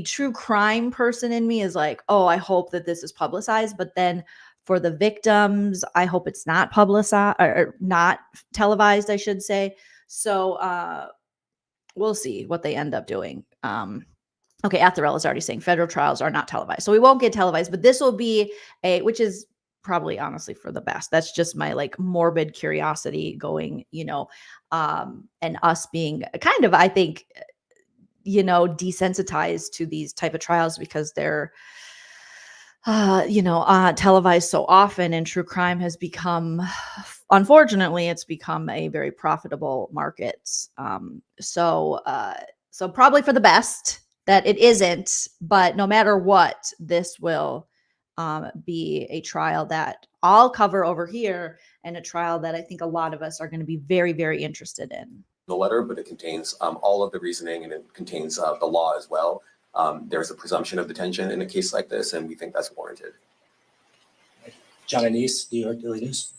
[SPEAKER 1] true crime person in me is like, oh, I hope that this is publicized. But then for the victims, I hope it's not publicized or not televised, I should say. So we'll see what they end up doing. Okay, Atharell is already saying federal trials are not televised. So we won't get televised, but this will be which is probably honestly for the best. That's just my morbid curiosity going, and us being kind of, I think, desensitized to these type of trials because they're televised so often, and true crime has become, unfortunately, it's become a very profitable market. So probably for the best that it isn't, but no matter what, this will be a trial that I'll cover over here, and a trial that I think a lot of us are going to be very, very interested in.
[SPEAKER 3] The letter, but it contains all of the reasoning, and it contains the law as well. There's a presumption of detention in a case like this, and we think that's warranted.
[SPEAKER 4] John Anise, New York Daily News.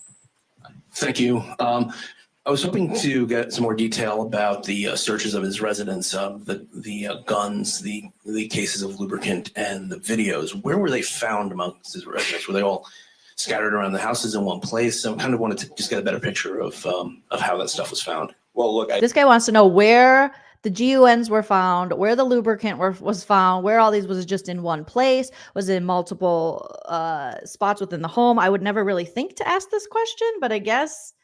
[SPEAKER 10] Thank you. I was hoping to get some more detail about the searches of his residence, the guns, the cases of lubricant, and the videos. Where were they found amongst his residence? Were they all scattered around the houses in one place? I kind of wanted to just get a better picture of how that stuff was found.
[SPEAKER 3] Well, look,
[SPEAKER 1] This guy wants to know where the GUNs were found, where the lubricant was found, where all these was just in one place, was it in multiple spots within the home. I would never really think to ask this question, but I guess,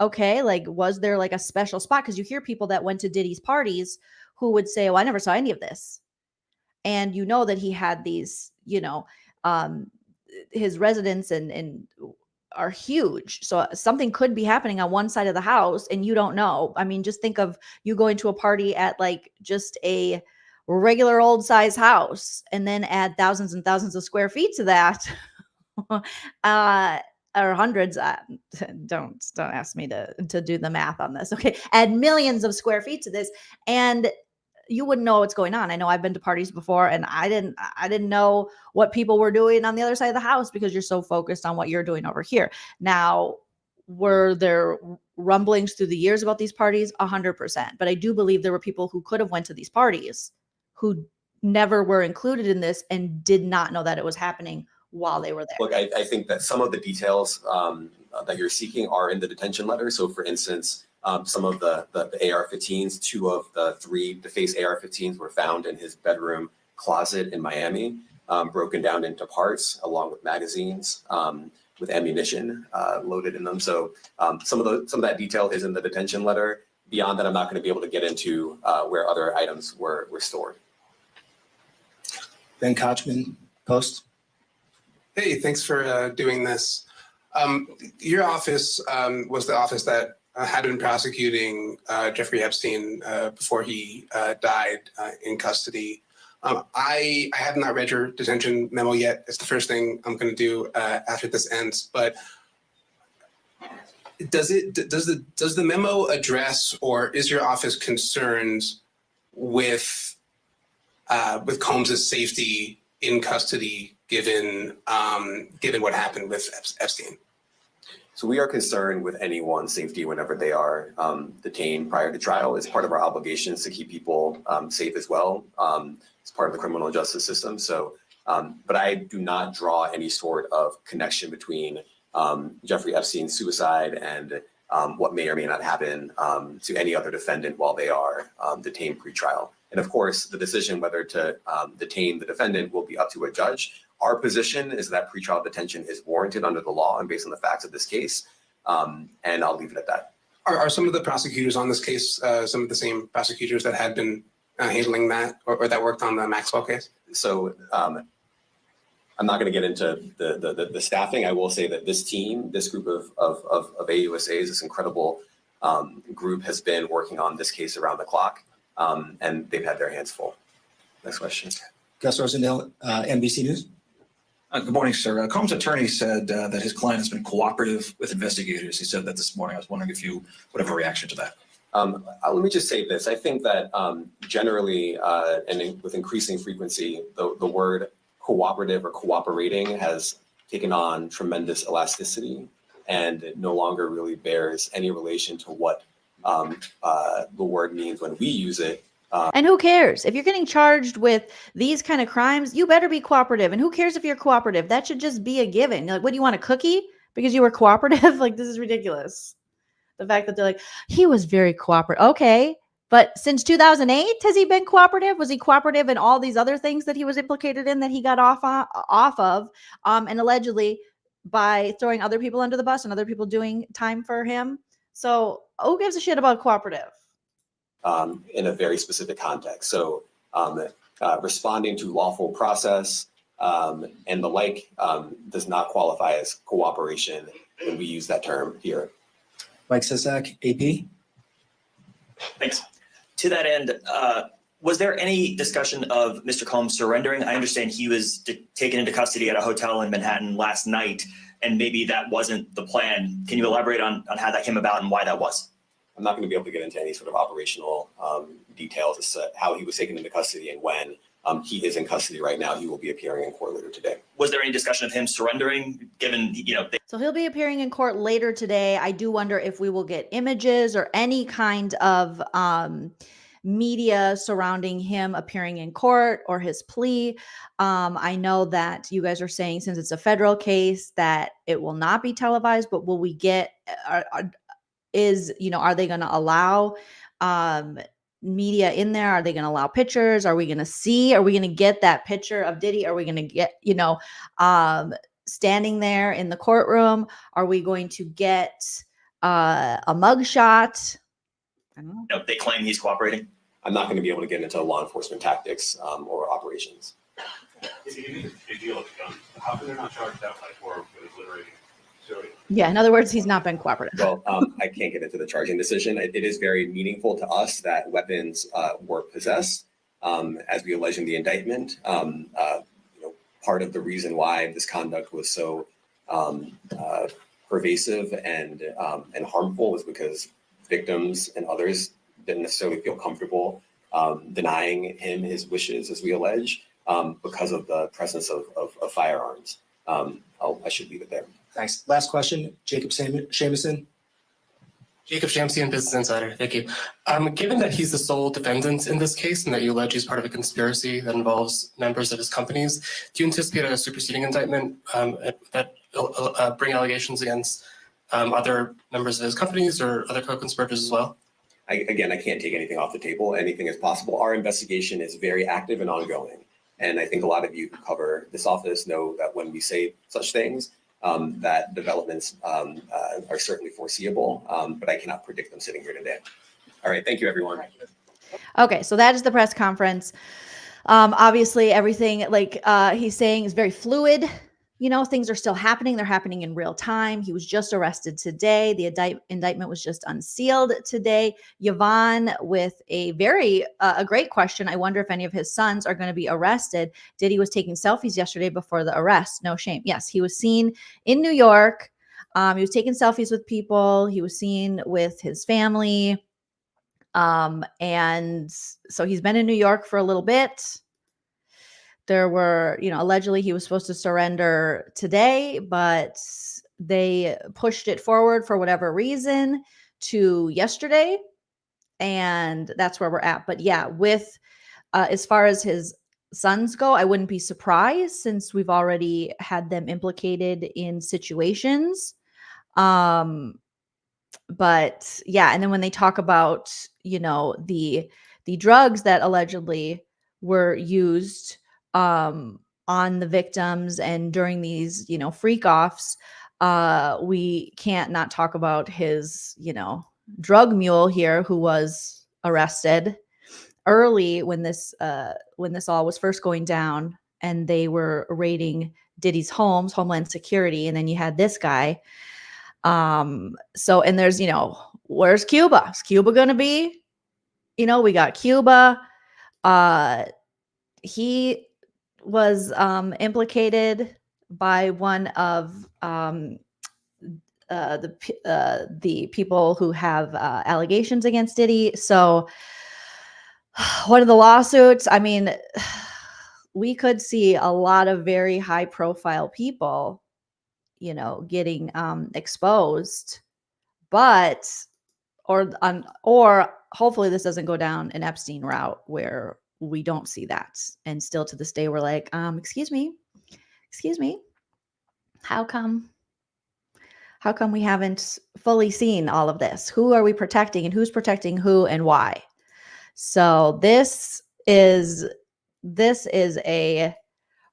[SPEAKER 1] okay, like, was there like a special spot? Because you hear people that went to Diddy's parties who would say, well, I never saw any of this. And you know that he had these, his residence and are huge. So something could be happening on one side of the house and you don't know. I mean, just think of you going to a party at like just a regular old size house and then add thousands and thousands of square feet to that. Or hundreds. Don't ask me to do the math on this. Okay. Add millions of square feet to this and you wouldn't know what's going on. I know I've been to parties before and I didn't know what people were doing on the other side of the house because you're so focused on what you're doing over here. Now, were there rumblings through the years about these parties? 100%. But I do believe there were people who could have went to these parties who never were included in this and did not know that it was happening while they were there.
[SPEAKER 3] Look, I think that some of the details that you're seeking are in the detention letter. So for instance, some of the AR-15s, two of the three defaced AR-15s were found in his bedroom closet in Miami, broken down into parts along with magazines with ammunition loaded in them. So some of that detail is in the detention letter. Beyond that, I'm not going to be able to get into where other items were stored.
[SPEAKER 4] Ben Kochman, Post.
[SPEAKER 11] Hey, thanks for doing this. Your office was the office that had been prosecuting Jeffrey Epstein before he died in custody. I have not read your detention memo yet. It's the first thing I'm going to do after this ends. But does the memo address, or is your office concerned with Combs's safety in custody, given what happened with Epstein?
[SPEAKER 3] So we are concerned with anyone's safety whenever they are detained prior to trial. It's part of our obligations to keep people safe as well. It's part of the criminal justice system. So, but I do not draw any sort of connection between Jeffrey Epstein's suicide and what may or may not happen to any other defendant while they are detained pre-trial. And of course, the decision whether to detain the defendant will be up to a judge. Our position is that pretrial detention is warranted under the law and based on the facts of this case. And I'll leave it at that.
[SPEAKER 11] Are some of the prosecutors on this case some of the same prosecutors that had been handling that or that worked on the Maxwell case?
[SPEAKER 3] So I'm not going to get into the staffing. I will say that this team, this group of AUSAs, this incredible group has been working on this case around the clock, and they've had their hands full. Next question.
[SPEAKER 4] Gus Rosendale, NBC News.
[SPEAKER 12] Good morning, sir. Combs' attorney said that his client has been cooperative with investigators. He said that this morning. I was wondering if you would have a reaction to that.
[SPEAKER 3] Let me just say this. I think that generally and with increasing frequency, the word cooperative or cooperating has taken on tremendous elasticity and it no longer really bears any relation to what the word means when we use it.
[SPEAKER 1] And who cares? If you're getting charged with these kind of crimes, you better be cooperative. And who cares if you're cooperative? That should just be a given. You're like, what do you want, a cookie? Because you were cooperative? Like, this is ridiculous. The fact that they're like, he was very cooperative. Okay. But since 2008, has he been cooperative? Was he cooperative in all these other things that he was implicated in that he got off of? And allegedly by throwing other people under the bus and other people doing time for him. So who gives a shit about cooperative?
[SPEAKER 3] in a very specific context. So responding to lawful process and the like does not qualify as cooperation when we use that term here.
[SPEAKER 4] Mike Sisak, AP.
[SPEAKER 13] Thanks. To that end, was there any discussion of Mr. Combs surrendering? I understand he was taken into custody at a hotel in Manhattan last night, and maybe that wasn't the plan. Can you elaborate on how that came about and why that was?
[SPEAKER 3] I'm not going to be able to get into any sort of operational details as to how he was taken into custody and when. He is in custody right now. He will be appearing in court later today.
[SPEAKER 13] Was there any discussion of him surrendering, given,
[SPEAKER 1] So he'll be appearing in court later today. I do wonder if we will get images or any kind of media surrounding him appearing in court or his plea. I know that you guys are saying, since it's a federal case, that it will not be televised, but will we get, are they going to allow media in there? Are they going to allow pictures? Are we going to get that picture of Diddy? Are we going to get, standing there in the courtroom? Are we going to get a mugshot? I don't know.
[SPEAKER 13] They claim he's cooperating?
[SPEAKER 3] I'm not going to be able to get into law enforcement tactics or operations.
[SPEAKER 14] If you need a deal with the gun, how come they're not charged outright for obliterating?
[SPEAKER 1] Yeah, in other words, he's not been cooperative.
[SPEAKER 3] Well, I can't get into the charging decision. It is very meaningful to us that weapons were possessed, as we allege in the indictment. Part of the reason why this conduct was so pervasive and harmful was because victims and others didn't necessarily feel comfortable denying him his wishes, as we allege, because of the presence of firearms. I should leave it there.
[SPEAKER 4] Thanks. Last question, Jacob Shamison.
[SPEAKER 15] Jacob Shamsian, Business Insider. Thank you. Given that he's the sole defendant in this case and that you allege he's part of a conspiracy that involves members of his companies, do you anticipate a superseding indictment that bring allegations against other members of his companies or other co-conspirators as well?
[SPEAKER 3] I can't take anything off the table. Anything is possible. Our investigation is very active and ongoing. And I think a lot of you who cover this office know that when we say such things, that developments are certainly foreseeable, but I cannot predict them sitting here today. All right. Thank you, everyone.
[SPEAKER 1] Okay. So that is the press conference. Obviously, everything he's saying is very fluid. Things are still happening. They're happening in real time. He was just arrested today. The indictment was just unsealed today. Yvonne with a great question. I wonder if any of his sons are going to be arrested. Diddy was taking selfies yesterday before the arrest. No shame. Yes, he was seen in New York. He was taking selfies with people. He was seen with his family. And so he's been in New York for a little bit. There were, allegedly he was supposed to surrender today, but they pushed it forward for whatever reason to yesterday. And that's where we're at. But yeah, with as far as his sons go, I wouldn't be surprised since we've already had them implicated in situations. But yeah, and then when they talk about, the drugs that allegedly were used on the victims and during these, freak offs, we can't not talk about his, drug mule here who was arrested early when this all was first going down and they were raiding Diddy's homes, Homeland Security. And then you had this guy. And there's, where's Cuba? Is Cuba going to be, we got Cuba. He was implicated by one of the people who have allegations against Diddy. So what are the lawsuits? I mean, we could see a lot of very high profile people, getting exposed, or hopefully this doesn't go down an Epstein route where we don't see that. And still to this day, we're like, excuse me, how come we haven't fully seen all of this? Who are we protecting and who's protecting who and why? So this is a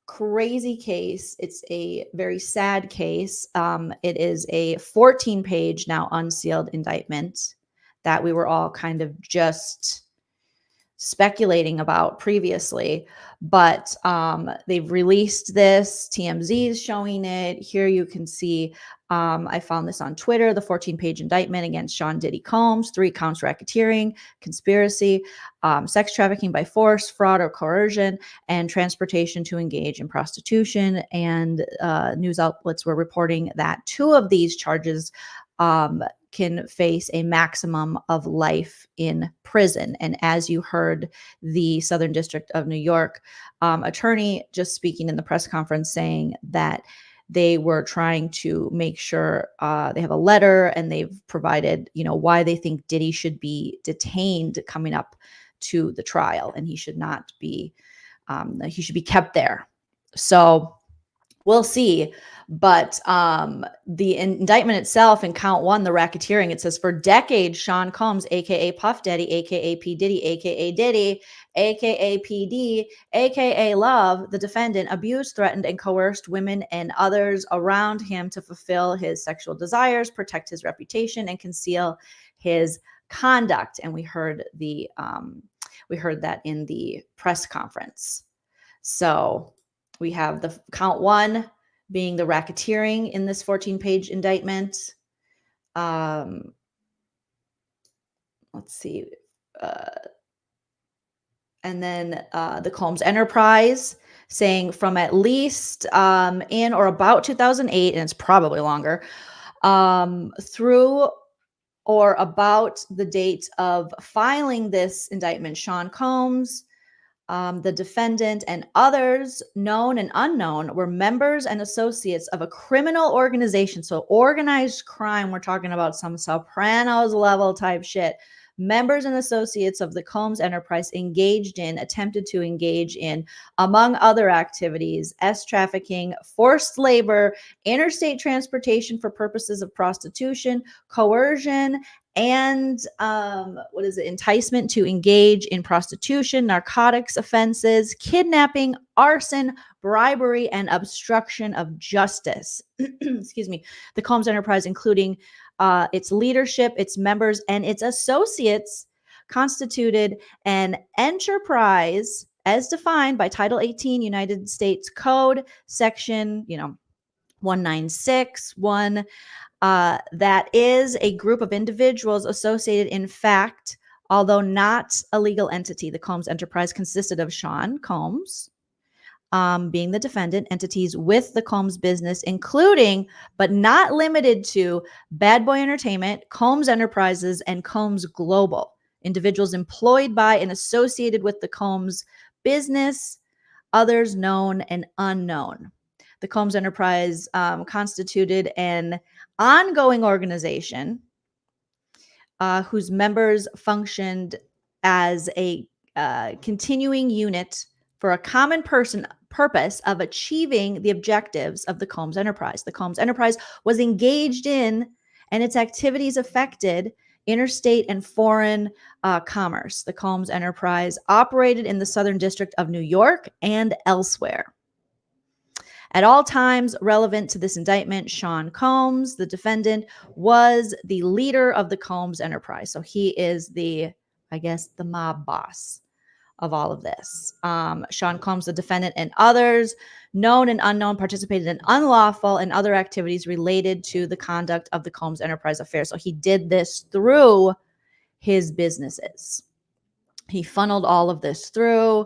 [SPEAKER 1] crazy case. It's a very sad case. It is a 14-page now unsealed indictment that we were all kind of just speculating about previously. But they've released this. TMZ is showing it. Here you can see, I found this on Twitter, the 14-page indictment against Sean Diddy Combs, 3 counts racketeering, conspiracy, sex trafficking by force, fraud or coercion, and transportation to engage in prostitution. And news outlets were reporting that 2 of these charges can face a maximum of life in prison. And as you heard the Southern District of New York attorney just speaking in the press conference saying that they were trying to make sure they have a letter, and they've provided, why they think Diddy should be detained coming up to the trial, and he should not be, he should be kept there. So we'll see. But the indictment itself in count 1, the racketeering, it says, for decades, Sean Combs, aka Puff Daddy, aka P. Diddy, aka Diddy, aka PD, aka Love, the defendant, abused, threatened, and coerced women and others around him to fulfill his sexual desires, protect his reputation, and conceal his conduct. And we heard that in the press conference. So we have the count 1 being the racketeering in this 14-page indictment. Let's see. And then the Combs Enterprise, saying from at least in or about 2008, and it's probably longer, through or about the date of filing this indictment, Sean Combs, the defendant, and others, known and unknown, were members and associates of a criminal organization. So organized crime, we're talking about some Sopranos level type shit. Members and associates of the Combs Enterprise attempted to engage in, among other activities, trafficking, forced labor, interstate transportation for purposes of prostitution, coercion, and enticement to engage in prostitution, narcotics offenses, kidnapping, arson, bribery, and obstruction of justice. Excuse me. The Combs Enterprise, including its leadership, its members, and its associates, constituted an enterprise as defined by Title 18 United States Code, Section 1961. That is a group of individuals associated in fact, although not a legal entity. The Combs Enterprise consisted of Sean Combs, being the defendant, entities with the Combs business, including but not limited to Bad Boy Entertainment, Combs Enterprises, and Combs Global, individuals employed by and associated with the Combs business, others known and unknown. The Combs Enterprise constituted an ongoing organization whose members functioned as a continuing unit for a common purpose of achieving the objectives of the Combs Enterprise. The Combs Enterprise was engaged in, and its activities affected, interstate and foreign commerce. The Combs Enterprise operated in the Southern District of New York and elsewhere. At all times relevant to this indictment, Sean Combs, the defendant, was the leader of the Combs Enterprise. So he is the mob boss of all of this. Sean Combs, the defendant, and others, known and unknown, participated in unlawful and other activities related to the conduct of the Combs Enterprise affairs. So he did this through his businesses. He funneled all of this through.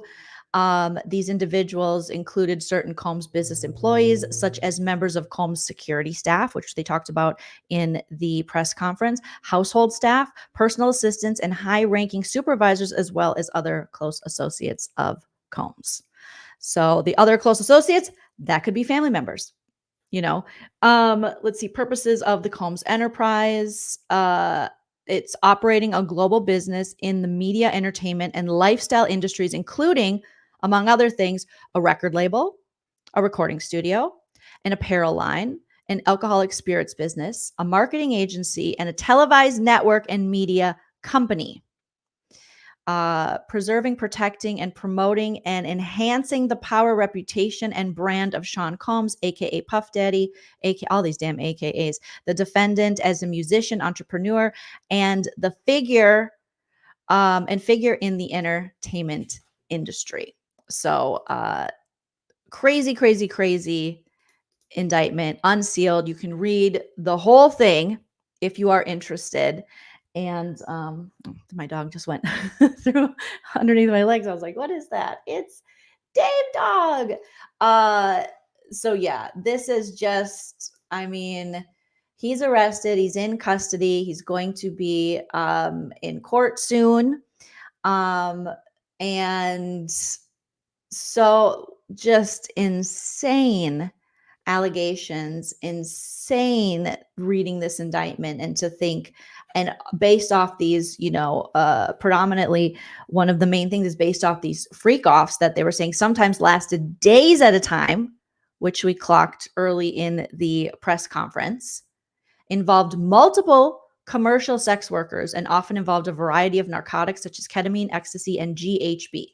[SPEAKER 1] These individuals included certain Combs business employees, such as members of Combs security staff, which they talked about in the press conference, household staff, personal assistants, and high-ranking supervisors, as well as other close associates of Combs. So the other close associates, that could be family members. Let's see, purposes of the Combs Enterprise. It's operating a global business in the media, entertainment, and lifestyle industries, including, among other things, a record label, a recording studio, an apparel line, an alcoholic spirits business, a marketing agency, and a televised network and media company. preserving, protecting, and promoting and enhancing the power, reputation, and brand of Sean Combs, aka Puff Daddy, aka all these damn AKAs, the defendant as a musician, entrepreneur, and the figure in the entertainment industry. So crazy indictment, unsealed. You can read the whole thing if you are interested. And my dog just went through underneath my legs. I was like, what is that? It's Dave Dog. So yeah, this is just, I mean, he's arrested. He's in custody. He's going to be in court soon. And so just insane allegations, insane reading this indictment, and to think, and based off these, predominantly one of the main things is based off these freak offs that they were saying sometimes lasted days at a time, which we clocked early in the press conference, involved multiple commercial sex workers, and often involved a variety of narcotics such as ketamine, ecstasy, and GHB,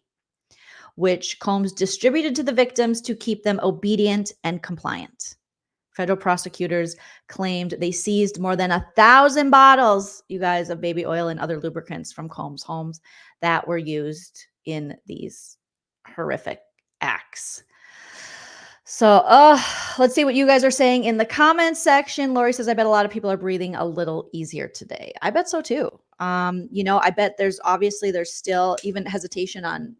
[SPEAKER 1] which Combs distributed to the victims to keep them obedient and compliant. Federal prosecutors claimed they seized more than 1,000 bottles, you guys, of baby oil and other lubricants from Combs' homes that were used in these horrific acts. So let's see what you guys are saying in the comments section. Lori says, I bet a lot of people are breathing a little easier today. I bet so too. I bet there's still even hesitation on,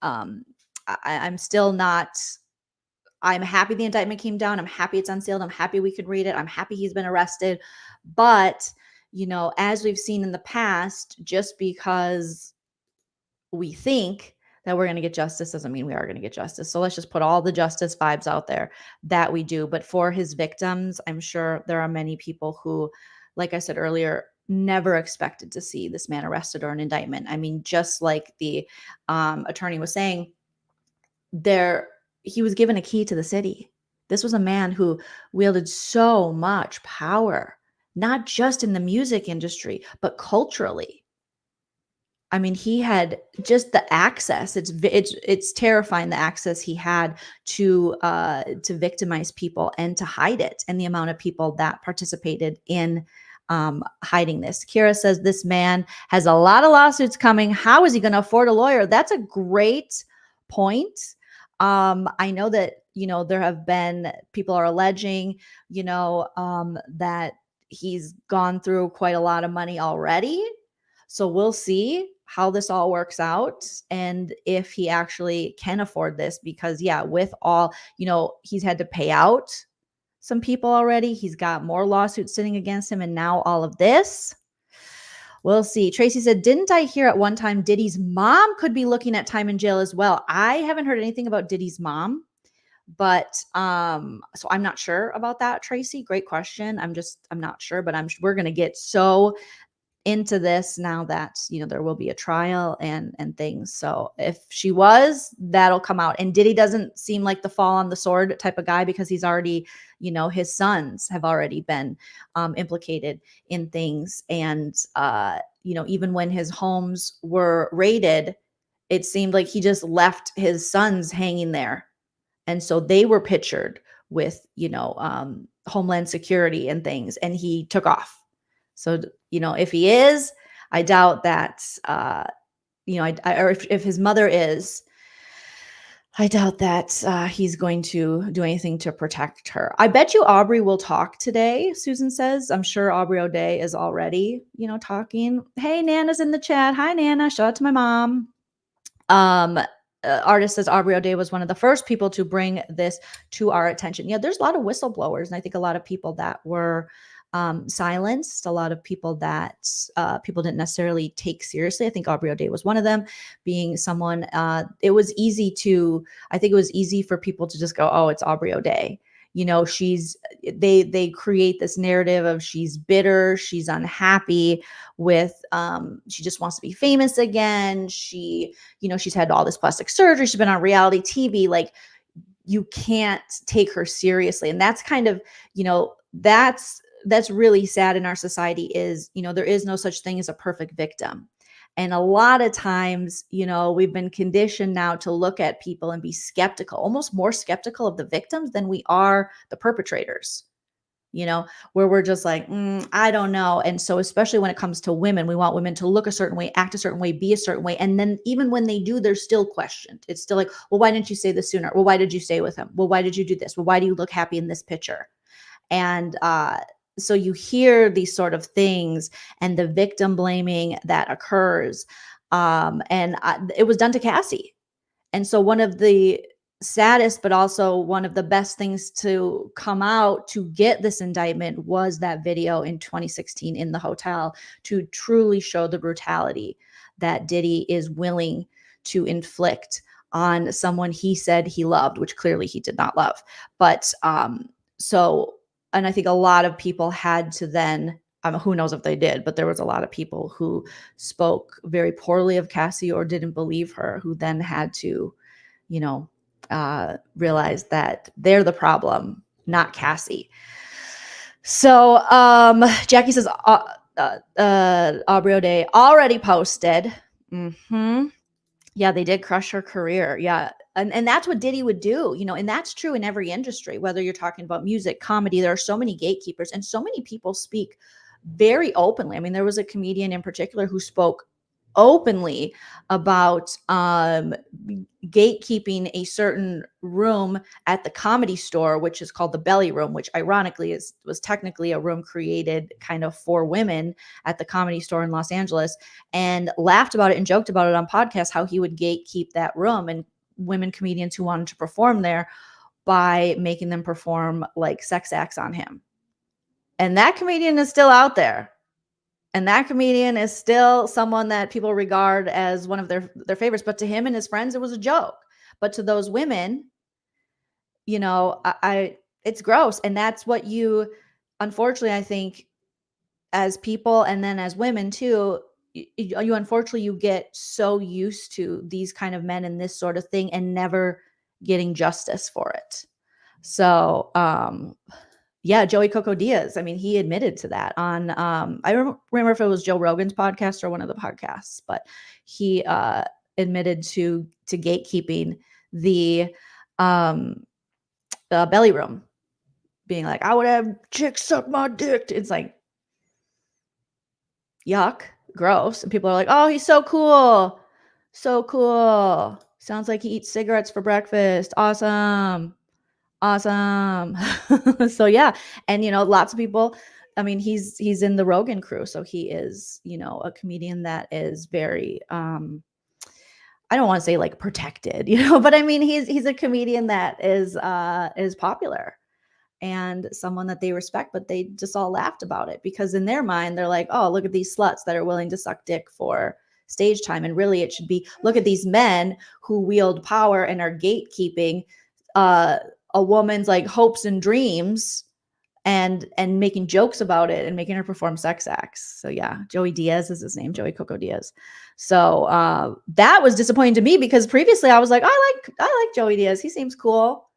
[SPEAKER 1] I'm still not, I'm happy the indictment came down. I'm happy it's unsealed. I'm happy we could read it. I'm happy he's been arrested. But, as we've seen in the past, just because we think that we're going to get justice doesn't mean we are going to get justice. So let's just put all the justice vibes out there that we do. But for his victims, I'm sure there are many people who, like I said earlier, never expected to see this man arrested or an indictment. I mean, just like the attorney was saying, he was given a key to the city. This was a man who wielded so much power, not just in the music industry, but culturally. I mean, he had just the access. It's terrifying, the access he had to victimize people and to hide it, and the amount of people that participated in hiding this. Kira says this man has a lot of lawsuits coming. How is he going to afford a lawyer? That's a great point. I know that there have been people are alleging that he's gone through quite a lot of money already. So we'll see how this all works out and if he actually can afford this, because with all, he's had to pay out some people already. He's got more lawsuits sitting against him, and now all of this. We'll see. Tracy said, didn't I hear at one time Diddy's mom could be looking at time in jail as well? I haven't heard anything about Diddy's mom, but so I'm not sure about that, Tracy. Great question. I'm not sure, but we're going to get so into this now that there will be a trial and things. So if she was, that'll come out. And Diddy doesn't seem like the fall on the sword type of guy, because he's already, his sons have already been implicated in things. And even when his homes were raided, it seemed like he just left his sons hanging there, and so they were pictured with Homeland Security and things, and he took off. So, if he is, I doubt that, or if his mother is, I doubt that he's going to do anything to protect her. I bet you Aubrey will talk today, Susan says. I'm sure Aubrey O'Day is already, talking. Hey, Nana's in the chat. Hi, Nana. Shout out to my mom. Artist says Aubrey O'Day was one of the first people to bring this to our attention. Yeah, there's a lot of whistleblowers, and I think a lot of people that were silenced, a lot of people that people didn't necessarily take seriously. I think Aubrey O'Day was one of them, being someone, I think it was easy for people to just go, oh, it's Aubrey O'Day. They create this narrative of she's bitter, she's unhappy with, she just wants to be famous again. She's had all this plastic surgery. She's been on reality TV. Like, you can't take her seriously. And that's kind of, that's really sad in our society is, there is no such thing as a perfect victim. And a lot of times, we've been conditioned now to look at people and be skeptical, almost more skeptical of the victims than we are the perpetrators, where we're just like, I don't know. And so especially when it comes to women, we want women to look a certain way, act a certain way, be a certain way. And then even when they do, they're still questioned. It's still like, well, why didn't you say this sooner? Well, why did you stay with him? Well, why did you do this? Well, why do you look happy in this picture? And so you hear these sort of things and the victim blaming that occurs. It was done to Cassie. And so one of the saddest, but also one of the best things to come out to get this indictment was that video in 2016 in the hotel to truly show the brutality that Diddy is willing to inflict on someone he said he loved, which clearly he did not love. But and I think a lot of people had to then, who knows if they did, but there was a lot of people who spoke very poorly of Cassie or didn't believe her, who then had to, realize that they're the problem, not Cassie. So Jackie says, Aubrey O'Day already posted. Yeah, they did crush her career. Yeah. And that's what Diddy would do, and that's true in every industry, whether you're talking about music, comedy, there are so many gatekeepers and so many people speak very openly. I mean, there was a comedian in particular who spoke openly about gatekeeping a certain room at the Comedy Store, which is called the Belly Room, which ironically was technically a room created kind of for women at the Comedy Store in Los Angeles, and laughed about it and joked about it on podcasts, how he would gatekeep that room and women comedians who wanted to perform there by making them perform like sex acts on him. And that comedian is still out there. And that comedian is still someone that people regard as one of their favorites. But to him and his friends, it was a joke. But to those women, it's gross. And that's what unfortunately, I think, as people and then as women too, you unfortunately, you get so used to these kind of men and this sort of thing and never getting justice for it. So, yeah, Joey Coco Diaz. I mean, he admitted to that on, I remember if it was Joe Rogan's podcast or one of the podcasts, but he admitted to gatekeeping the Belly Room, being like, I would have chicks suck my dick. It's like, yuck, gross. And people are like, oh, he's so cool. So cool. Sounds like he eats cigarettes for breakfast. Awesome. So yeah. And lots of people, I mean, he's in the Rogan crew. So he is, a comedian that is very I don't want to say like protected, but I mean he's a comedian that is popular and someone that they respect, but they just all laughed about it because in their mind they're like, oh, look at these sluts that are willing to suck dick for stage time. And really it should be, look at these men who wield power and are gatekeeping a woman's like hopes and dreams and making jokes about it and making her perform sex acts. So yeah, Joey Diaz is his name, Joey Coco Diaz. So that was disappointing to me because previously I was like, I like Joey Diaz. He seems cool.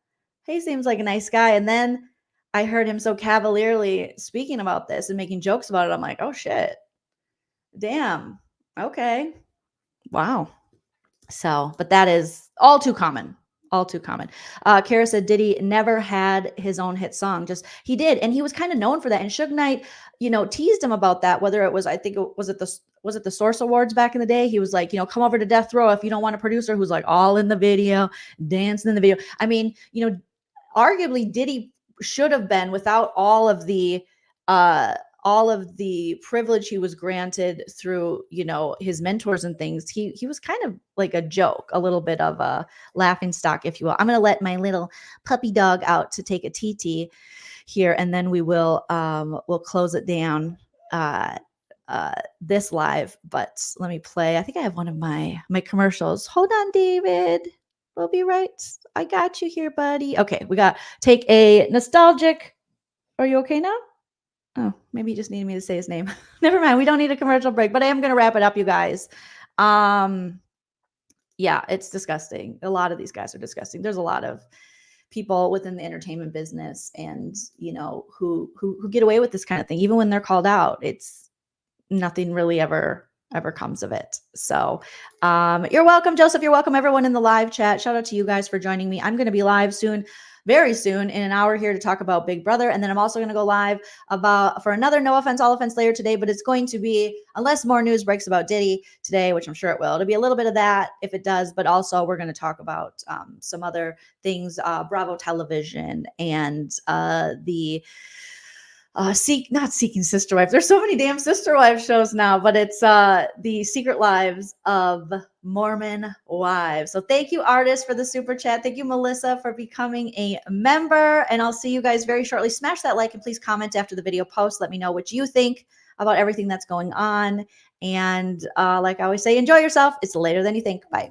[SPEAKER 1] He seems like a nice guy. And then I heard him so cavalierly speaking about this and making jokes about it. I'm like, oh shit, damn. Okay. Wow. So, but that is all too common. All too common. Kara said Diddy never had his own hit song. Just he did, and he was kind of known for that. And Suge Knight, teased him about that. Whether it was, I think, was it the Source Awards back in the day? He was like, come over to Death Row if you don't want a producer who's like all in the video, dancing in the video. I mean, arguably Diddy should have been without all of the privilege he was granted through, his mentors and things. He was kind of like a joke, a little bit of a laughing stock, if you will. I'm going to let my little puppy dog out to take a TT here, and then we'll close it down, this live. But let me play. I think I have one of my commercials. Hold on, David. We'll be right. I got you here, buddy. Okay, we got take a nostalgic. Are you okay now? Oh, maybe you just needed me to say his name. Never mind. We don't need a commercial break, but I am going to wrap it up, you guys. Yeah, it's disgusting. A lot of these guys are disgusting. There's a lot of people within the entertainment business and, who get away with this kind of thing. Even when they're called out, it's nothing really ever ever comes of it. So you're welcome, Joseph. You're welcome, everyone in the live chat. Shout out to you guys for joining me. I'm going to be live soon, very soon, in an hour here to talk about Big Brother. And then I'm also going to go live for another No Offense, All Offense later today. But it's going to be, unless more news breaks about Diddy today, which I'm sure it will, it'll be a little bit of that if it does. But also we're going to talk about some other things, Bravo Television and not Seeking Sister Wives. There's so many damn Sister Wives shows now, but it's the Secret Lives of Mormon Wives. So thank you, artists, for the super chat. Thank you, Melissa, for becoming a member. And I'll see you guys very shortly. Smash that like and please comment after the video post. Let me know what you think about everything that's going on. And like I always say, enjoy yourself. It's later than you think. Bye.